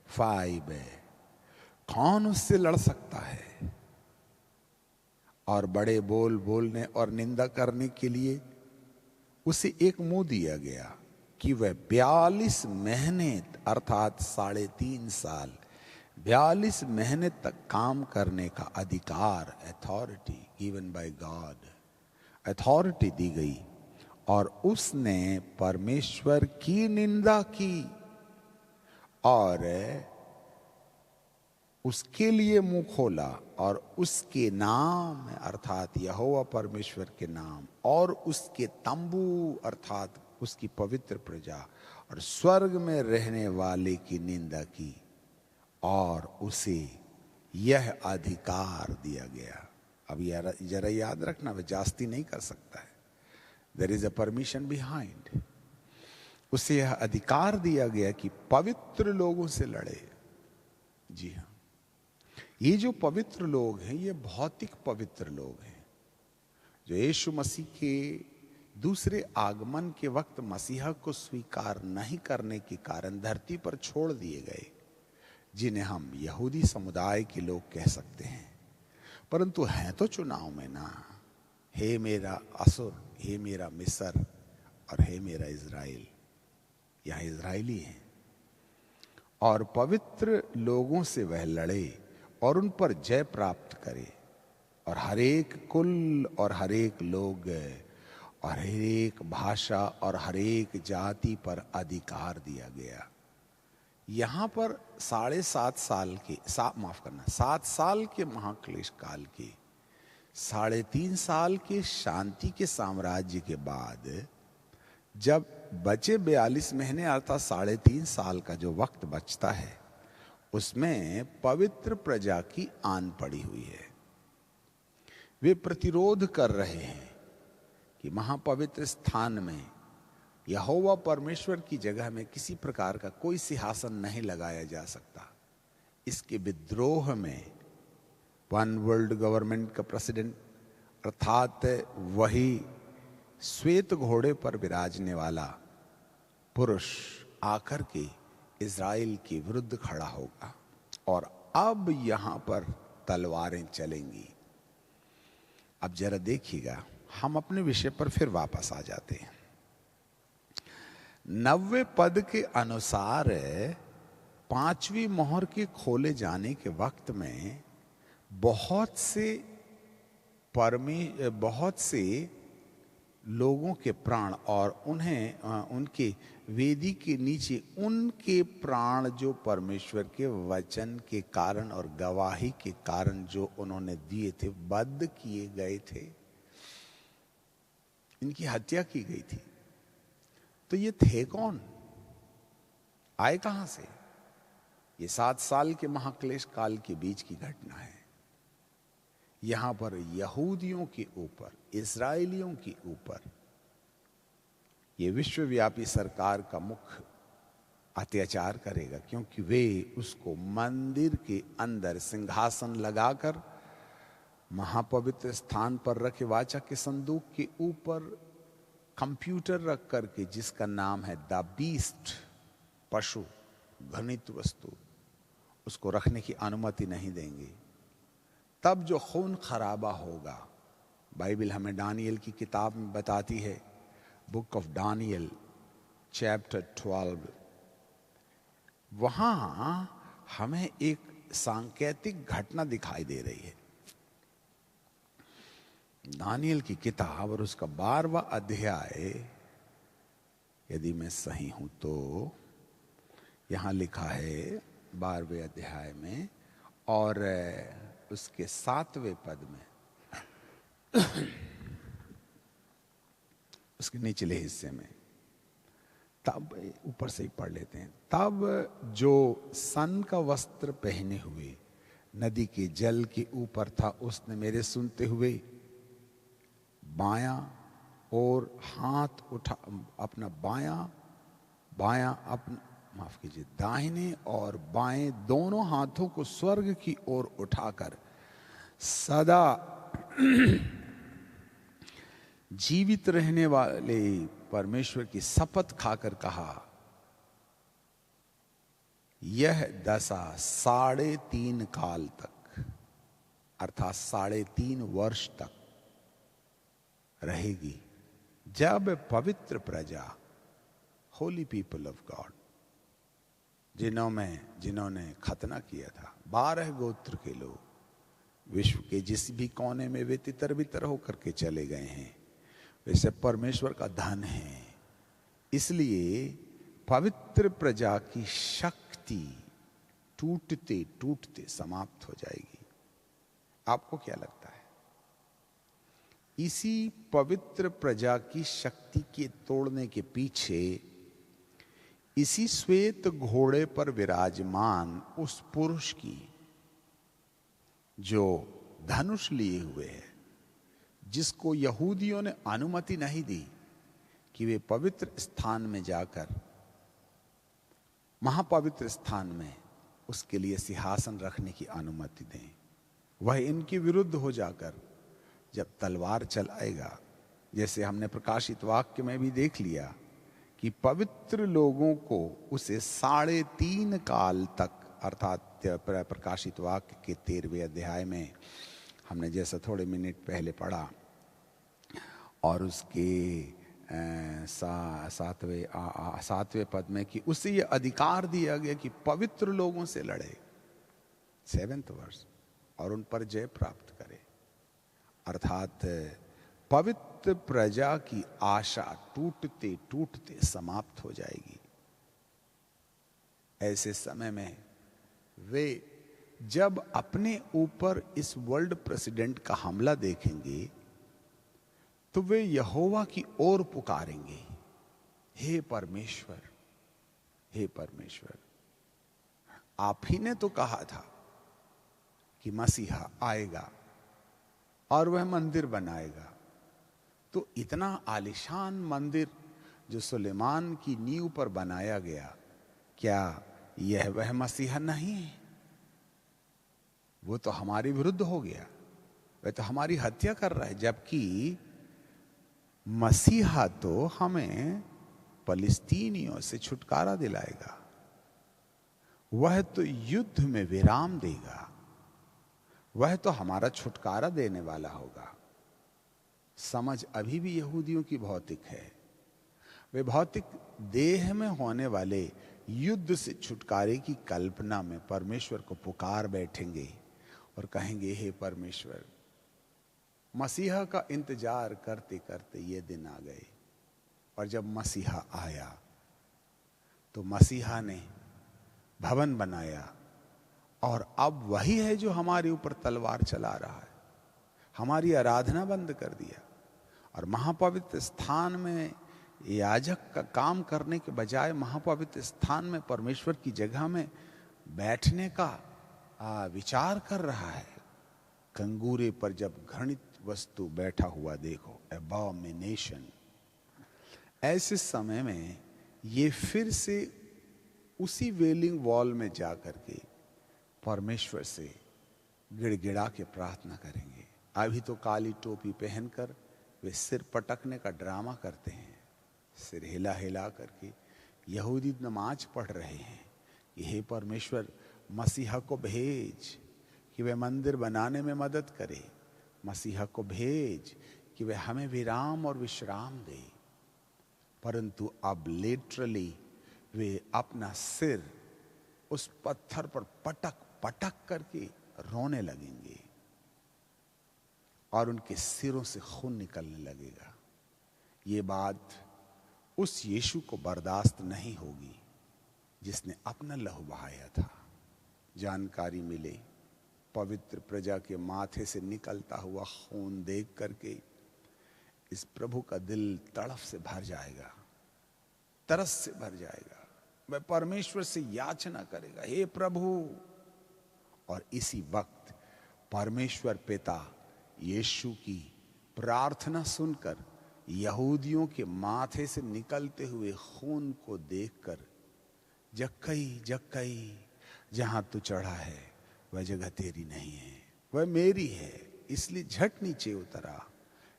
5, कौन उससे लड़ सकता है? और बड़े बोल बोलने और निंदा करने के लिए उसे एक मुंह दिया गया कि वह 42 महीने अर्थात 3.5 साल 42 महीने तक काम करने का अधिकार, authority given by God, authority दी गई। और उसने परमेश्वर की निंदा की और उसके लिए मुंह खोला और उसके नाम अर्थात यहोवा परमेश्वर के नाम और उसके तंबू अर्थात उसकी पवित्र प्रजा और स्वर्ग में रहने वाले की निंदा की और उसे यह अधिकार दिया गया। अब जरा याद रखना, वह जास्ती नहीं कर सकता है। There is a permission behind. उसे यह अधिकार दिया गया कि पवित्र लोगों से लड़े। जी हाँ, ये जो पवित्र लोग हैं ये भौतिक पवित्र लोग हैं जो यीशु मसीह के दूसरे आगमन के वक्त मसीहा को स्वीकार नहीं करने के कारण धरती पर छोड़ दिए गए, जिन्हें हम यहूदी समुदाय के लोग कह सकते हैं, परंतु हैं तो चुनाव में ना। हे मेरा असुर, हे मेरा मिस्र और हे मेरा इज़राइल, यहाँ इज़राइली हैं। और पवित्र लोगों से वह लड़े और उन पर जय प्राप्त करे और हरेक कुल और हरेक लोग और हरेक भाषा और हरेक जाति पर अधिकार दिया गया। यहां पर 7.5 साल के 7 साल के महाक्लेश काल के 3.5 साल के शांति के साम्राज्य के बाद जब बचे 42 महीने अर्थात 3.5 साल का जो वक्त बचता है, उसमें पवित्र प्रजा की आन पड़ी हुई है। वे प्रतिरोध कर रहे हैं कि महापवित्र स्थान में यहोवा परमेश्वर की जगह में किसी प्रकार का कोई सिंहासन नहीं लगाया जा सकता। इसके विद्रोह में वन वर्ल्ड गवर्नमेंट का प्रेसिडेंट अर्थात वही श्वेत घोड़े पर विराजने वाला पुरुष आकर के इज़राइल के विरुद्ध खड़ा होगा और अब यहां पर तलवारें चलेंगी। अब जरा देखिएगा, हम अपने विषय पर फिर वापस आ जाते हैं। 90 पद के अनुसार 5वीं मोहर के खोले जाने के वक्त में बहुत से लोगों के प्राण और उनके वेदी के नीचे उनके प्राण जो परमेश्वर के वचन के कारण और गवाही के कारण जो उन्होंने दिए थे, बद्ध किए गए थे, इनकी हत्या की गई थी। तो ये थे कौन? आए कहां से? ये 7 साल के महाक्लेश काल के बीच की घटना है। यहां पर यहूदियों के ऊपर, इस्राएलियों के ऊपर ये विश्वव्यापी सरकार का मुख्य अत्याचार करेगा, क्योंकि वे उसको मंदिर के अंदर सिंहासन लगाकर महापवित्र स्थान पर रखे वाचा के संदूक के ऊपर कंप्यूटर रख करके, जिसका नाम है द बीस्ट, पशु, घृणित वस्तु, उसको रखने की अनुमति नहीं देंगे। तब जो खून खराबा होगा, बाइबल हमें दानियल की किताब में बताती है, बुक ऑफ दानियल चैप्टर 12, वहां हमें एक सांकेतिक घटना दिखाई दे रही है। दानियल की किताब और उसका 12वां अध्याय, यदि मैं सही हूं तो यहां लिखा है 12वें अध्याय में और उसके 7वें पद में, उसके निचले हिस्से में, तब ऊपर से ही पढ़ लेते हैं। तब जो सन का वस्त्र पहने हुए नदी के जल के ऊपर था, उसने मेरे सुनते हुए बायां और हाथ उठा, अपना बायां अपना, माफ कीजिए, दाहिने और बाएं दोनों हाथों को स्वर्ग की ओर उठाकर सदा जीवित रहने वाले परमेश्वर की शपथ खाकर कहा, यह दशा 3.5 काल तक, अर्थात 3.5 वर्ष तक रहेगी, जब पवित्र प्रजा, होली पीपल ऑफ गॉड, जिन्होंने खतना किया था, 12 गोत्र के लोग, विश्व के जिस भी कोने में वे तितर बितर होकर के चले गए हैं, वैसे परमेश्वर का धन है। इसलिए पवित्र प्रजा की शक्ति टूटते टूटते समाप्त हो जाएगी। आपको क्या लगता है? इसी पवित्र प्रजा की शक्ति के तोड़ने के पीछे, इसी श्वेत घोड़े पर विराजमान उस पुरुष की, जो धनुष लिए हुए है, जिसको यहूदियों ने अनुमति नहीं दी कि वे पवित्र स्थान में जाकर, महापवित्र स्थान में उसके लिए सिंहासन रखने की अनुमति दें, वह इनके विरुद्ध हो जाकर जब तलवार चलाएगा, जैसे हमने प्रकाशित वाक्य में भी देख लिया कि पवित्र लोगों को उसे 3.5 काल तक, अर्थात प्रकाशित वाक्य के 13वें अध्याय में हमने जैसा थोड़े मिनट पहले पढ़ा, और उसके 7वें पद में कि उसे ये अधिकार दिया गया कि पवित्र लोगों से लड़े 7th वर्ष और उन पर जय प्राप्त करे। अर्थात पवित्र प्रजा की आशा टूटते टूटते समाप्त हो जाएगी। ऐसे समय में वे जब अपने ऊपर इस वर्ल्ड प्रेसिडेंट का हमला देखेंगे, तो वे यहोवा की ओर पुकारेंगे, हे परमेश्वर, हे परमेश्वर, आप ही ने तो कहा था कि मसीहा आएगा और वह मंदिर बनाएगा। तो इतना आलीशान मंदिर जो सुलेमान की नींव पर बनाया गया, क्या यह वह मसीहा नहीं है? वो तो हमारे विरुद्ध हो गया, वह तो हमारी हत्या कर रहा है, जबकि मसीहा तो हमें फलिस्तीनियों से छुटकारा दिलाएगा, वह तो युद्ध में विराम देगा, वह तो हमारा छुटकारा देने वाला होगा। समझ अभी भी यहूदियों की भौतिक है। वे भौतिक देह में होने वाले युद्ध से छुटकारे की कल्पना में परमेश्वर को पुकार बैठेंगे और कहेंगे, हे परमेश्वर, मसीहा का इंतजार करते करते ये दिन आ गए। और जब मसीहा आया तो मसीहा ने भवन बनाया, और अब वही है जो हमारे ऊपर तलवार चला रहा है, हमारी आराधना बंद कर दिया, और महापवित्र स्थान में याजक का काम करने के बजाय महापवित्र स्थान में परमेश्वर की जगह में बैठने का विचार कर रहा है। कंगूरे पर जब घृणित वस्तु बैठा हुआ देखो, एबॉमिनेशन, ऐसे समय में ये फिर से उसी वेलिंग वॉल में जा करके परमेश्वर से गिड़गिड़ा के प्रार्थना करेंगे। अभी तो काली टोपी पहनकर वे सिर पटकने का ड्रामा करते हैं, सिर हिला हिला करके यहूदी नमाज पढ़ रहे हैं कि हे परमेश्वर, मसीहा को भेज कि वे मंदिर बनाने में मदद करे, मसीहा को भेज कि वे हमें विराम और विश्राम दे। परंतु अब लिटरली वे अपना सिर उस पत्थर पर पटक पटक करके रोने लगेंगे और उनके सिरों से खून निकलने लगेगा। ये बात उस यीशु को बर्दाश्त नहीं होगी जिसने अपना लहू बहाया था। जानकारी मिले, पवित्र प्रजा के माथे से निकलता हुआ खून देख करके इस प्रभु का दिल तड़फ से भर जाएगा, तरस से भर जाएगा। वह परमेश्वर से याचना करेगा, हे प्रभु। और इसी वक्त परमेश्वर पिता यीशु की प्रार्थना सुनकर यहूदियों के माथे से निकलते हुए खून को देखकर, जक्कई जक्कई, जहां तू चढ़ा है वह जगह तेरी नहीं है, वह मेरी है, इसलिए झट नीचे उतरा,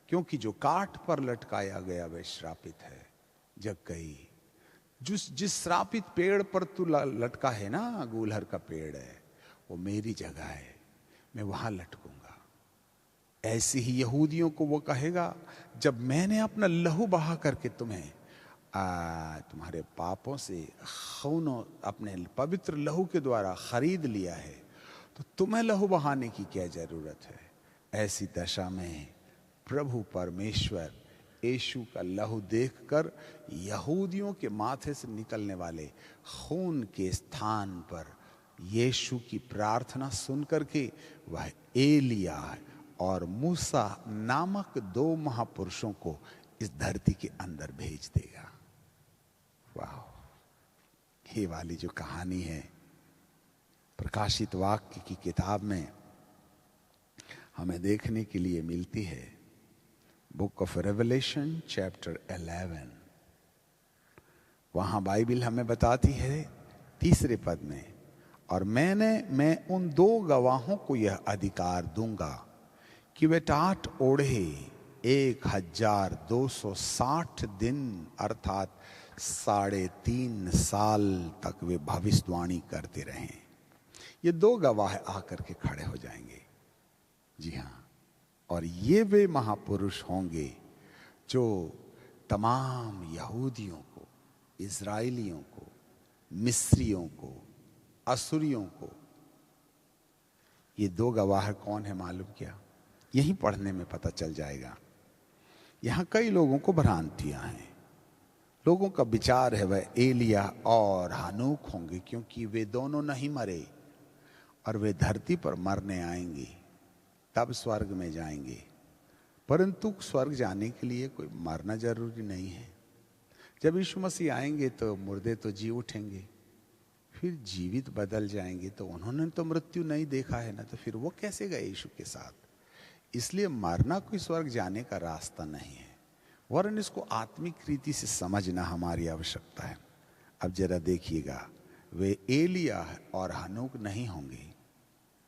क्योंकि जो काठ पर लटकाया गया वह श्रापित है। जक्कई, जिस श्रापित पेड़ पर तू लटका है ना, गूलहर का पेड़ है, वो मेरी जगह है, मैं वहां लटकूंगा। ऐसे ही यहूदियों को वो कहेगा, जब मैंने अपना लहू बहा करके तुम्हें तुम्हारे पापों से खूनों अपने पवित्र लहू के द्वारा खरीद लिया है, तो तुम्हें लहू बहाने की क्या जरूरत है। ऐसी दशा में प्रभु परमेश्वर यीशु का लहू देखकर यहूदियों के माथे से निकलने वाले खून के स्थान पर यीशु की प्रार्थना सुनकर के वह एलिया और मूसा नामक 2 महापुरुषों को इस धरती के अंदर भेज देगा। वाह, ये वाली जो कहानी है प्रकाशित वाक्य की किताब में हमें देखने के लिए मिलती है। बुक ऑफ रेवलेशन चैप्टर 11, वहां बाइबिल हमें बताती है 3 पद में, और मैं उन 2 गवाहों को यह अधिकार दूंगा कि वे टाट ओढ़े 1260 दिन अर्थात 3.5 साल तक वे भविष्यवाणी करते रहें। ये 2 गवाह आकर के खड़े हो जाएंगे। जी हाँ, और ये वे महापुरुष होंगे जो तमाम यहूदियों को, इजराइलियों को, मिस्रियों को, असुरियों को, ये 2 गवाह कौन है मालूम क्या? यहीं पढ़ने में पता चल जाएगा। यहां कई लोगों को भ्रांतियां हैं। लोगों का विचार है वह एलिया और हनूक होंगे, क्योंकि वे दोनों नहीं मरे और वे धरती पर मरने आएंगे, तब स्वर्ग में जाएंगे। परंतु स्वर्ग जाने के लिए कोई मरना जरूरी नहीं है। जब यीशु मसीह आएंगे तो मुर्दे तो जी उठेंगे, फिर जीवित बदल जाएंगे। तो उन्होंने तो मृत्यु नहीं देखा है ना, तो फिर वो कैसे गए यीशु के साथ? इसलिए मरना कोई स्वर्ग जाने का रास्ता नहीं है, वरन इसको आत्मिक रीति से समझना हमारी आवश्यकता है। अब जरा देखिएगा, वे एलिया और हनूक नहीं होंगे,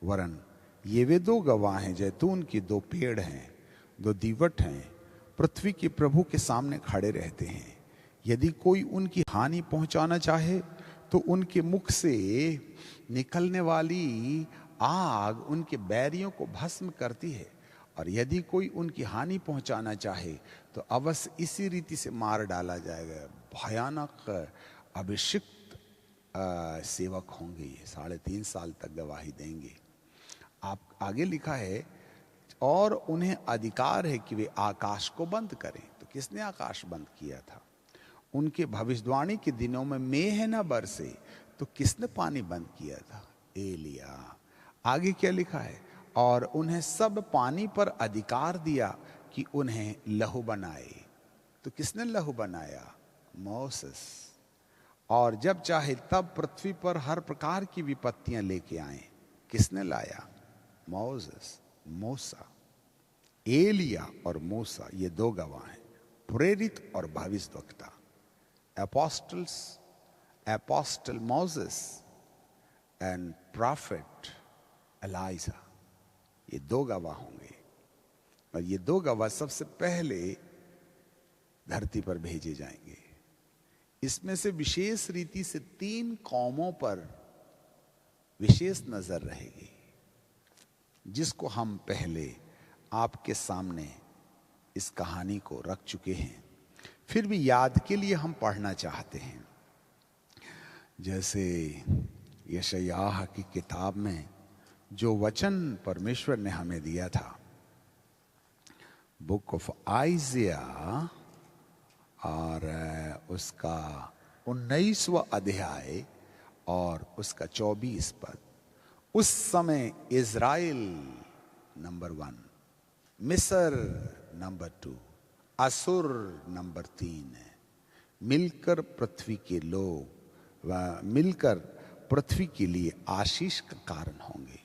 वरन ये वे 2 गवाह हैं। जैतून के 2 पेड़ हैं, 2 दीवट हैं, पृथ्वी के प्रभु के सामने खड़े रहते हैं। यदि कोई उनकी हानि पहुंचाना चाहे तो उनके मुख से निकलने वाली आग उनके बैरियों को भस्म करती है, और यदि कोई उनकी हानि पहुंचाना चाहे तो अवश्य इसी रीति से मार डाला जाएगा। भयानक अभिषिक्त सेवक होंगे, ये 3.5 साल तक गवाही देंगे। आप आगे लिखा है, और उन्हें अधिकार है कि वे आकाश को बंद करें। तो किसने आकाश बंद किया था? उनके भविष्यवाणी के दिनों में मेह न बरसे तो किसने पानी बंद किया था? एलिया। आगे क्या लिखा है? और उन्हें सब पानी पर अधिकार दिया कि उन्हें लहू बनाए। तो किसने लहू बनाया? मोसेस। और जब चाहे तब पृथ्वी पर हर प्रकार की विपत्तियां लेके आए। किसने लाया? मोसेस। मूसा, एलिया और मूसा ये दो गवाह हैं, प्रेरित और भविष्यवक्ता। Apostle Moses and prophet Elijah, ये दो गवाह होंगे। और ये दो गवाह सबसे पहले धरती पर भेजे जाएंगे। इसमें से विशेष रीति से 3 कौमों पर विशेष नजर रहेगी, जिसको हम पहले आपके सामने इस कहानी को रख चुके हैं, फिर भी याद के लिए हम पढ़ना चाहते हैं। जैसे यशायाह की किताब में जो वचन परमेश्वर ने हमें दिया था, बुक ऑफ आइजिया और उसका 19वां अध्याय और उसका 24 पद, उस समय इज़राइल नंबर 1, मिस्र नंबर 2, असुर नंबर 3 है, मिलकर पृथ्वी के लिए आशीष का कारण होंगे,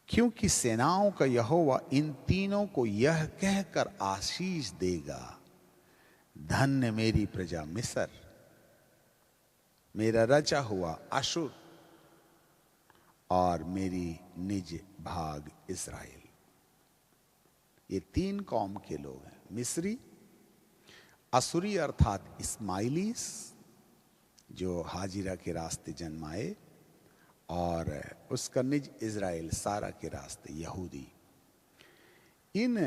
क्योंकि सेनाओं का यहोवा इन तीनों को यह कहकर आशीष देगा, धन्य मेरी प्रजा मिस्र, मेरा रचा हुआ अशुर और मेरी निज भाग इस्राएल। ये 3 कौम के लोग हैं, मिस्री, असुरी अर्थात इस्माइलीस जो हाजिरा के रास्ते जन्माए, और उसका निज इज़राइल सारा के रास्ते यहूदी। इन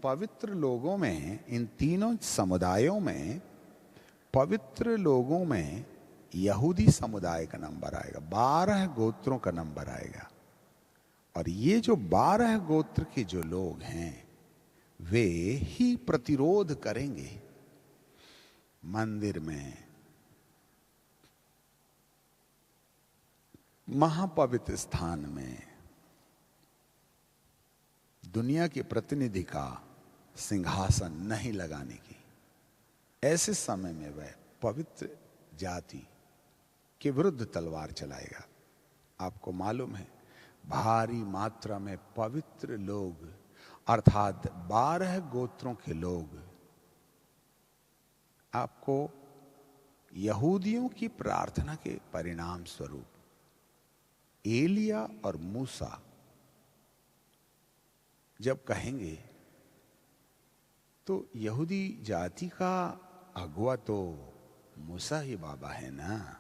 पवित्र लोगों में, इन तीनों समुदायों में, पवित्र लोगों में यहूदी समुदाय का नंबर आएगा, 12 गोत्रों का नंबर आएगा। और ये जो 12 गोत्र के जो लोग हैं वे ही प्रतिरोध करेंगे मंदिर में, महापवित्र स्थान में, दुनिया के प्रतिनिधि का सिंहासन नहीं लगाने की। ऐसे समय में वह पवित्र जाति के विरुद्ध तलवार चलाएगा। आपको मालूम है, भारी मात्रा में पवित्र लोग अर्थात 12 गोत्रों के लोग आपको यहूदियों की प्रार्थना के परिणाम स्वरूप एलिया और मूसा जब कहेंगे तो यहूदी जाति का अगुवा तो मूसा ही बाबा है ना।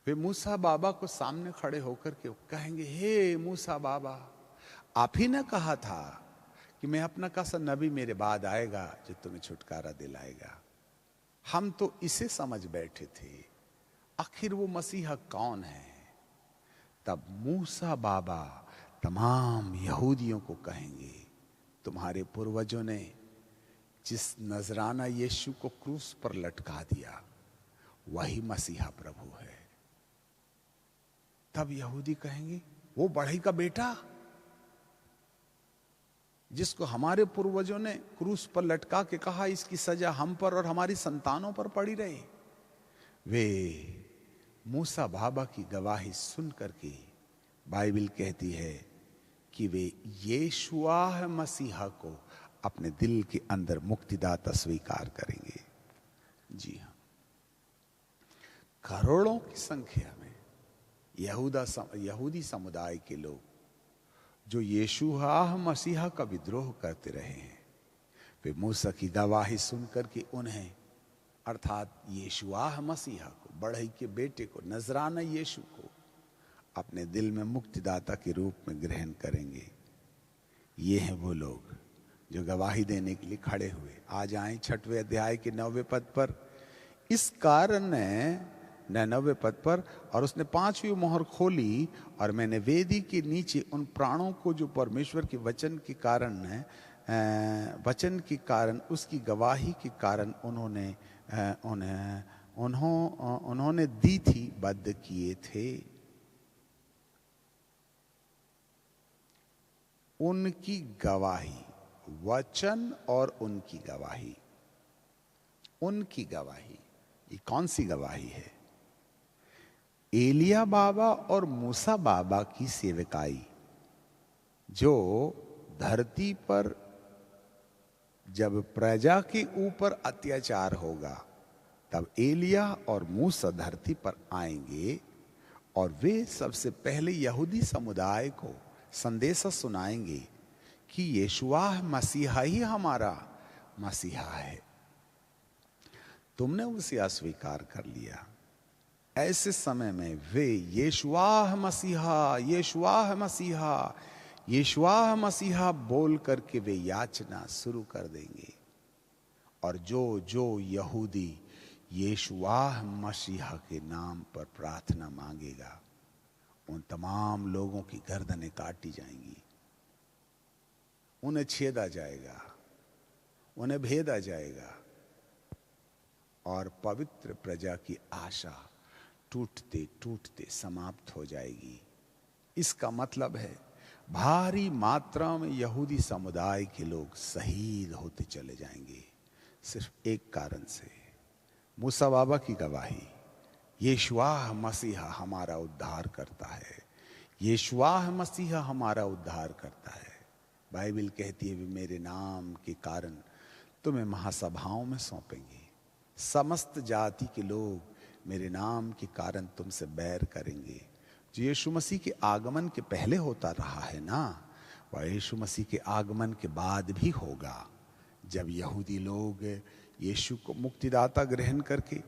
वे मूसा बाबा को सामने खड़े होकर के कहेंगे, हे मूसा बाबा, आप ही ने कहा था कि मैं अपना कैसा नबी मेरे बाद आएगा जो तुम्हें छुटकारा दिलाएगा। हम तो इसे समझ बैठे थे, आखिर वो मसीहा कौन है। तब मूसा बाबा तमाम यहूदियों को कहेंगे, तुम्हारे पूर्वजों ने जिस नजराना यीशु को क्रूस पर लटका दिया वही मसीहा प्रभु है। तब यहूदी कहेंगे, वो बढ़ई का बेटा जिसको हमारे पूर्वजों ने क्रूस पर लटका के कहा इसकी सजा हम पर और हमारी संतानों पर पड़ी रहे, वे मूसा बाबा की गवाही सुन करके बाइबल कहती है कि वे यीशुआ मसीहा को अपने दिल के अंदर मुक्तिदाता स्वीकार करेंगे। जी हां, करोड़ों की संख्या में यहूदी समुदाय के लोग जो यीशुआ मसीहा का विद्रोह करते रहे हैं, वे मूसा की गवाही सुनकर के उन्हें अर्थात यीशुआ मसीहा को, बढ़ई के बेटे को, नजराना यीशु को अपने दिल में मुक्तिदाता के रूप में ग्रहण करेंगे। ये हैं वो लोग जो गवाही देने के लिए खड़े हुए। आज आए 6वें अध्याय के 9वें पद पर। इस कारण ने 9वें पद पर, और उसने 5वीं मोहर खोली और मैंने वेदी के नीचे उन प्राणों को जो परमेश्वर के वचन के कारण उसकी गवाही के कारण उन्होंने दी थी, बद्ध किए थे। उनकी गवाही, वचन और उनकी गवाही, उनकी गवाही, ये कौन सी गवाही है? एलिया बाबा और मूसा बाबा की सेवकाई, जो धरती पर जब प्रजा के ऊपर अत्याचार होगा तब एलिया और मूसा धरती पर आएंगे और वे सबसे पहले यहूदी समुदाय को संदेशा सुनाएंगे कि यीशुआ मसीहा ही हमारा मसीहा है। तुमने उसे अस्वीकार कर लिया। ऐसे समय में वे यीशुआ मसीहा, यीशुआ मसीहा, यीशुआ मसीहा बोल करके वे याचना शुरू कर देंगे। और जो जो यहूदी यीशुआ मसीहा के नाम पर प्रार्थना मांगेगा उन तमाम लोगों की गर्दनें काटी जाएंगी, उन्हें छेदा जाएगा, उन्हें भेदा जाएगा और पवित्र प्रजा की आशा टूटते टूटते समाप्त हो जाएगी। इसका मतलब है भारी मात्रा में यहूदी समुदाय के लोग शहीद होते चले जाएंगे, सिर्फ एक कारण से, मूसा बाबा की गवाही, यीशुआ मसीहा हमारा उद्धार करता है, यीशुआ मसीहा हमारा उद्धार करता है। बाइबल कहती है वे मेरे नाम के कारण तुम्हें महासभाओं में सौंपेंगे, समस्त जाति के लोग मेरे नाम के कारण तुमसे बैर करेंगे। जो यीशु मसीह के आगमन के पहले होता रहा है ना, वह यीशु मसीह के आगमन के बाद भी होगा। जब यहूदी लोग यीशु को मुक्तिदाता ग्रहण करके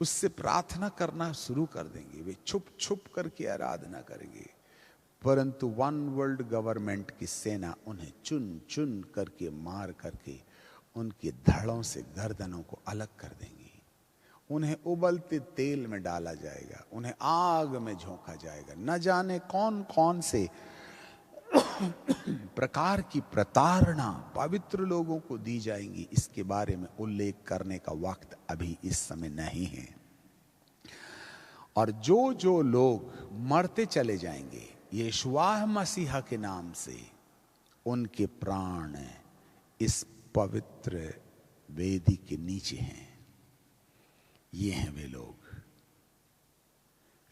उससे प्रार्थना करना शुरू कर देंगे, वे छुप छुप करके आराधना करेंगे, परंतु वन वर्ल्ड गवर्नमेंट की सेना उन्हें चुन चुन करके मार करके उनके धड़ों से गर्दनों को अलग कर देंगी। उन्हें उबलते तेल में डाला जाएगा, उन्हें आग में झोंका जाएगा। न जाने कौन कौन से प्रकार की प्रताड़ना पवित्र लोगों को दी जाएंगी, इसके बारे में उल्लेख करने का वक्त अभी इस समय नहीं है। और जो जो लोग मरते चले जाएंगे यीशुआ मसीहा के नाम से, उनके प्राण इस पवित्र वेदी के नीचे हैं। ये हैं वे लोग,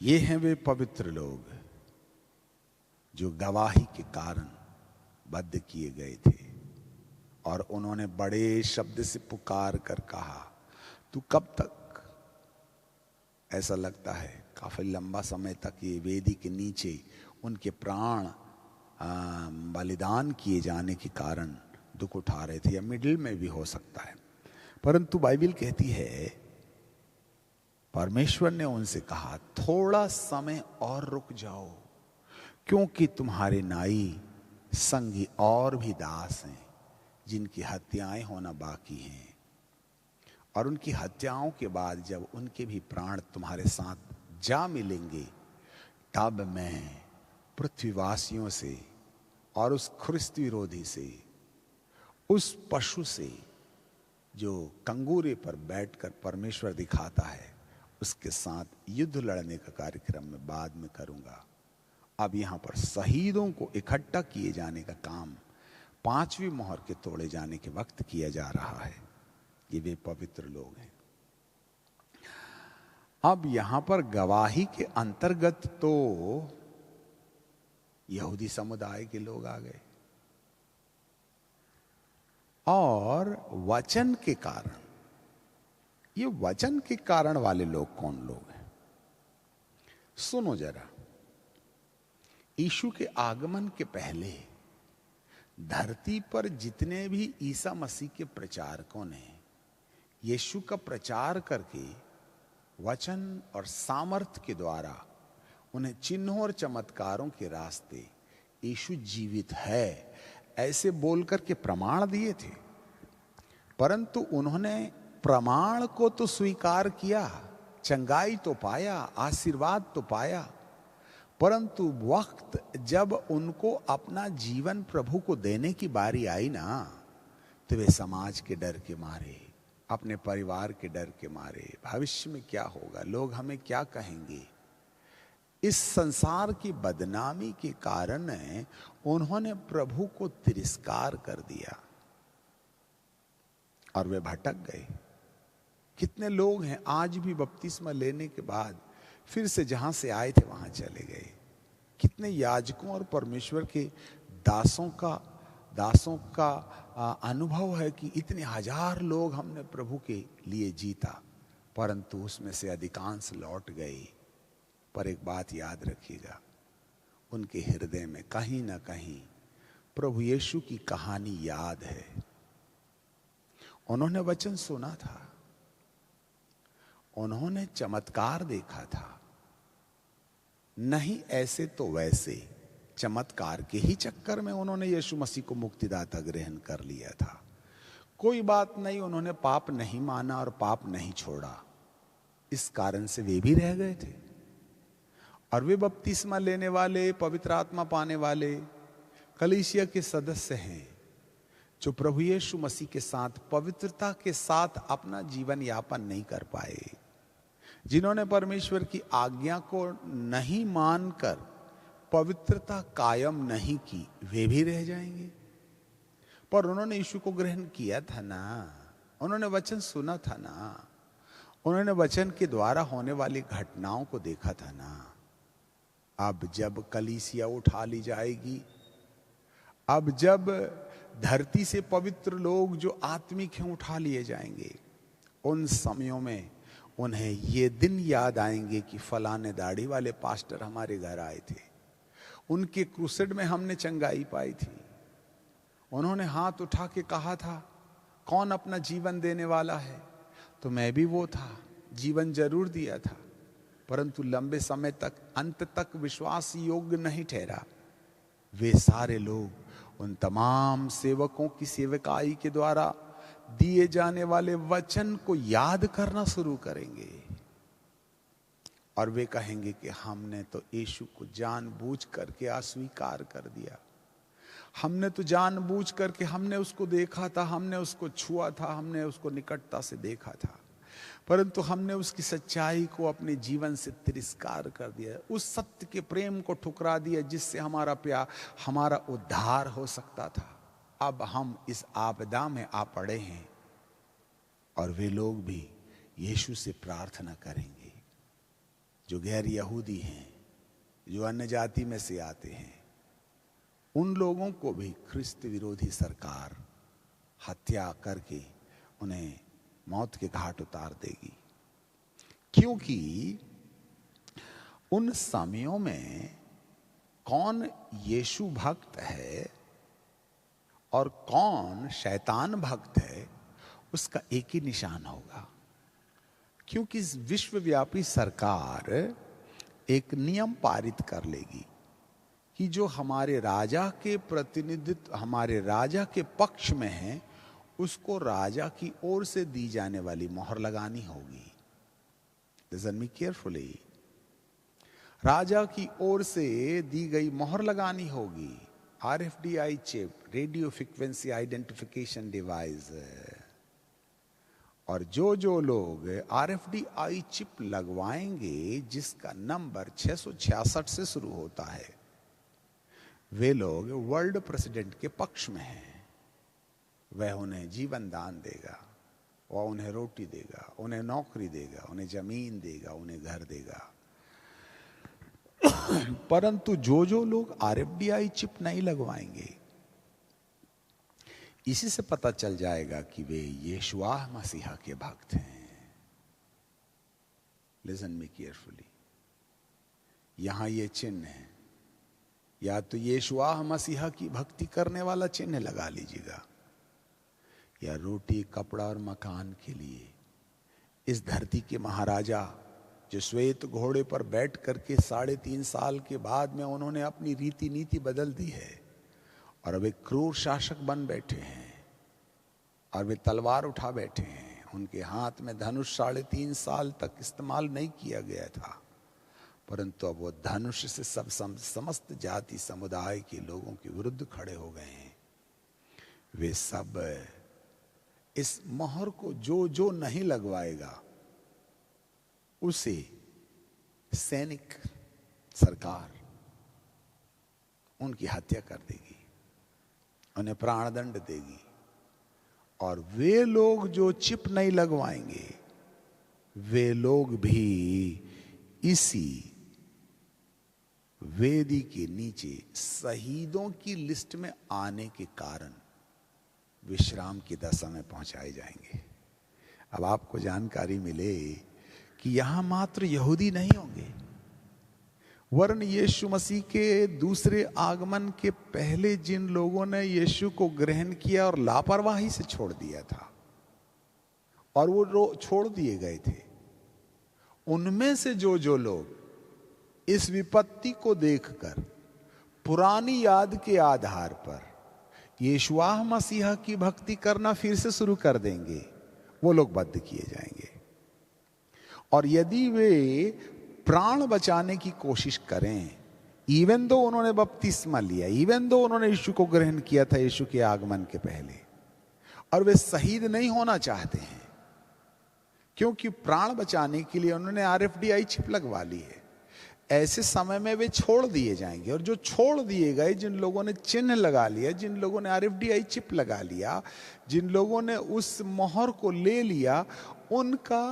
ये हैं वे पवित्र लोग जो गवाही के कारण बद्ध किए गए थे। और उन्होंने बड़े शब्द से पुकार कर कहा, तू कब तक? ऐसा लगता है काफी लंबा समय तक ये वेदी के नीचे उनके प्राण बलिदान किए जाने के कारण दुख उठा रहे थे, या मिडिल में भी हो सकता है। परंतु बाइबल कहती है परमेश्वर ने उनसे कहा, थोड़ा समय और रुक जाओ, क्योंकि तुम्हारे नाई संगी और भी दास हैं जिनकी हत्याएं होना बाकी हैं। और उनकी हत्याओं के बाद जब उनके भी प्राण तुम्हारे साथ जा मिलेंगे, तब मैं पृथ्वीवासियों से और उस ख्रिस्त विरोधी से, उस पशु से जो कंगूरे पर बैठकर परमेश्वर दिखाता है, उसके साथ युद्ध लड़ने का कार्यक्रम मैं बाद में करूंगा। अब यहां पर शहीदों को इकट्ठा किए जाने का काम 5वीं मोहर के तोड़े जाने के वक्त किया जा रहा है। ये वे पवित्र लोग हैं। अब यहां पर गवाही के अंतर्गत तो यहूदी समुदाय के लोग आ गए, और वचन के कारण, ये वचन के कारण वाले लोग कौन लोग हैं? सुनो जरा, यीशु के आगमन के पहले धरती पर जितने भी ईसा मसीह के प्रचारकों ने यीशु का प्रचार करके वचन और सामर्थ्य के द्वारा उन्हें चिन्हों और चमत्कारों के रास्ते यीशु जीवित है ऐसे बोलकर के प्रमाण दिए थे, परंतु उन्होंने प्रमाण को तो स्वीकार किया, चंगाई तो पाया, आशीर्वाद तो पाया, परंतु वक्त जब उनको अपना जीवन प्रभु को देने की बारी आई ना, तो वे समाज के डर के मारे, अपने परिवार के डर के मारे, भविष्य में क्या होगा, लोग हमें क्या कहेंगे, इस संसार की बदनामी के कारण उन्होंने प्रभु को तिरस्कार कर दिया और वे भटक गए। कितने लोग हैं आज भी बपतिस्मा लेने के बाद फिर से जहां से आए थे वहां चले गए। कितने याजकों और परमेश्वर के दासों का अनुभव है कि इतने हजार लोग हमने प्रभु के लिए जीता, परंतु उसमें से अधिकांश लौट गए। पर एक बात याद रखिएगा, उनके हृदय में कहीं ना कहीं प्रभु यीशु की कहानी याद है। उन्होंने वचन सुना था, उन्होंने चमत्कार देखा था, नहीं ऐसे तो वैसे चमत्कार के ही चक्कर में उन्होंने यीशु मसीह को मुक्तिदाता ग्रहण कर लिया था। कोई बात नहीं, उन्होंने पाप नहीं माना और पाप नहीं छोड़ा, इस कारण से वे भी रह गए थे। और वे बपतिस्मा लेने वाले, पवित्र आत्मा पाने वाले कलीसिया के सदस्य हैं, जो प्रभु यीशु मसीह के साथ पवित्रता के साथ अपना जीवन यापन नहीं कर पाए, जिन्होंने परमेश्वर की आज्ञा को नहीं मानकर पवित्रता कायम नहीं की, वे भी रह जाएंगे। पर उन्होंने यीशु को ग्रहण किया था ना, उन्होंने वचन सुना था ना, उन्होंने वचन के द्वारा होने वाली घटनाओं को देखा था ना। अब जब कलीसिया उठा ली जाएगी, अब जब धरती से पवित्र लोग जो आत्मिक हैं उठा लिए जाएंगे, उन समयों में उन्हें ये दिन याद आएंगे कि फलाने दाढ़ी वाले पास्टर हमारे घर आए थे, उनके क्रूसेड में हमने चंगाई पाई थी, उन्होंने हाथ उठा के कहा था कौन अपना जीवन देने वाला है, तो मैं भी वो था, जीवन जरूर दिया था, परंतु लंबे समय तक, अंत तक विश्वास योग्य नहीं ठहरा। वे सारे लोग उन तमाम सेवकों की सेवकाई के द्वारा दिए जाने वाले वचन को याद करना शुरू करेंगे और वे कहेंगे कि हमने तो यीशु को जानबूझ करके अस्वीकार कर दिया, हमने तो जानबूझ करके, हमने उसको देखा था, हमने उसको छुआ था, हमने उसको निकटता से देखा था, परंतु हमने उसकी सच्चाई को अपने जीवन से तिरस्कार कर दिया, उस सत्य के प्रेम को ठुकरा दिया जिससे हमारा प्यार, हमारा उद्धार हो सकता था। अब हम इस आपदा में आ पड़े हैं और वे लोग भी यीशु से प्रार्थना करेंगे, जो गैर यहूदी हैं, जो अन्य जाति में से आते हैं, उन लोगों को भी ख्रिस्त विरोधी सरकार हत्या करके उन्हें मौत के घाट उतार देगी। क्योंकि उन समयों में कौन यीशु भक्त है और कौन शैतान भक्त है, उसका एक ही निशान होगा। क्योंकि इस विश्वव्यापी सरकार एक नियम पारित कर लेगी कि जो हमारे राजा के प्रतिनिधित्व, हमारे राजा के पक्ष में है, उसको राजा की ओर से दी जाने वाली मोहर लगानी होगी। लिसन मी केयरफुली, राजा की ओर से दी गई मोहर लगानी होगी। RFDI chip, radio frequency identification device, और जो लोग RFDI चिप लगवाएंगे जिसका नंबर 666 से शुरू होता है, वे लोग वर्ल्ड प्रेसिडेंट के पक्ष में हैं। वह उन्हें जीवन दान देगा, वह उन्हें रोटी देगा, उन्हें नौकरी देगा, उन्हें जमीन देगा, उन्हें घर देगा। परंतु जो लोग RFDI चिप नहीं लगवाएंगे, इसी से पता चल जाएगा कि वे यीशुआ मसीहा के भक्त हैं। लिसन मी केयरफुली, यहां ये चिन्ह है, या तो यीशुआ मसीहा की भक्ति करने वाला चिन्ह लगा लीजिएगा, या रोटी, कपड़ा और मकान के लिए इस धरती के महाराजा जो श्वेत घोड़े पर बैठ करके 3.5 साल के बाद में उन्होंने अपनी रीति नीति बदल दी है और अब एक क्रूर शासक बन बैठे हैं और वे तलवार उठा बैठे हैं। उनके हाथ में धनुष 3.5 साल तक इस्तेमाल नहीं किया गया था, परंतु अब वो धनुष से समस्त जाति समुदाय के लोगों के विरुद्ध खड़े हो गए हैं। वे सब इस मोहर को जो नहीं लगवाएगा उसे सैनिक सरकार उनकी हत्या कर देगी, उन्हें प्राणदंड देगी। और वे लोग जो चिप नहीं लगवाएंगे, वे लोग भी इसी वेदी के नीचे शहीदों की लिस्ट में आने के कारण विश्राम की दशा में पहुंचाए जाएंगे। अब आपको जानकारी मिले कि यहां मात्र यहूदी नहीं होंगे, वरन यीशु मसीह के दूसरे आगमन के पहले जिन लोगों ने यीशु को ग्रहण किया और लापरवाही से छोड़ दिया था और वो छोड़ दिए गए थे, उनमें से जो लोग इस विपत्ति को देखकर पुरानी याद के आधार पर यीशुआ मसीहा की भक्ति करना फिर से शुरू कर देंगे, वो लोग बद्ध किए जाएंगे। और यदि वे प्राण बचाने की कोशिश करें, इवन दो उन्होंने बपतिस्मा लिया, इवन दो उन्होंने यीशु को ग्रहण किया था यीशु के आगमन के पहले, और वे शहीद नहीं होना चाहते हैं क्योंकि प्राण बचाने के लिए उन्होंने RFDI चिप लगवा ली है, ऐसे समय में वे छोड़ दिए जाएंगे। और जो छोड़ दिए गए, जिन लोगों ने चिन्ह लगा लिया, जिन लोगों ने RFDI चिप लगा लिया, जिन लोगों ने उस मोहर को ले लिया, उनका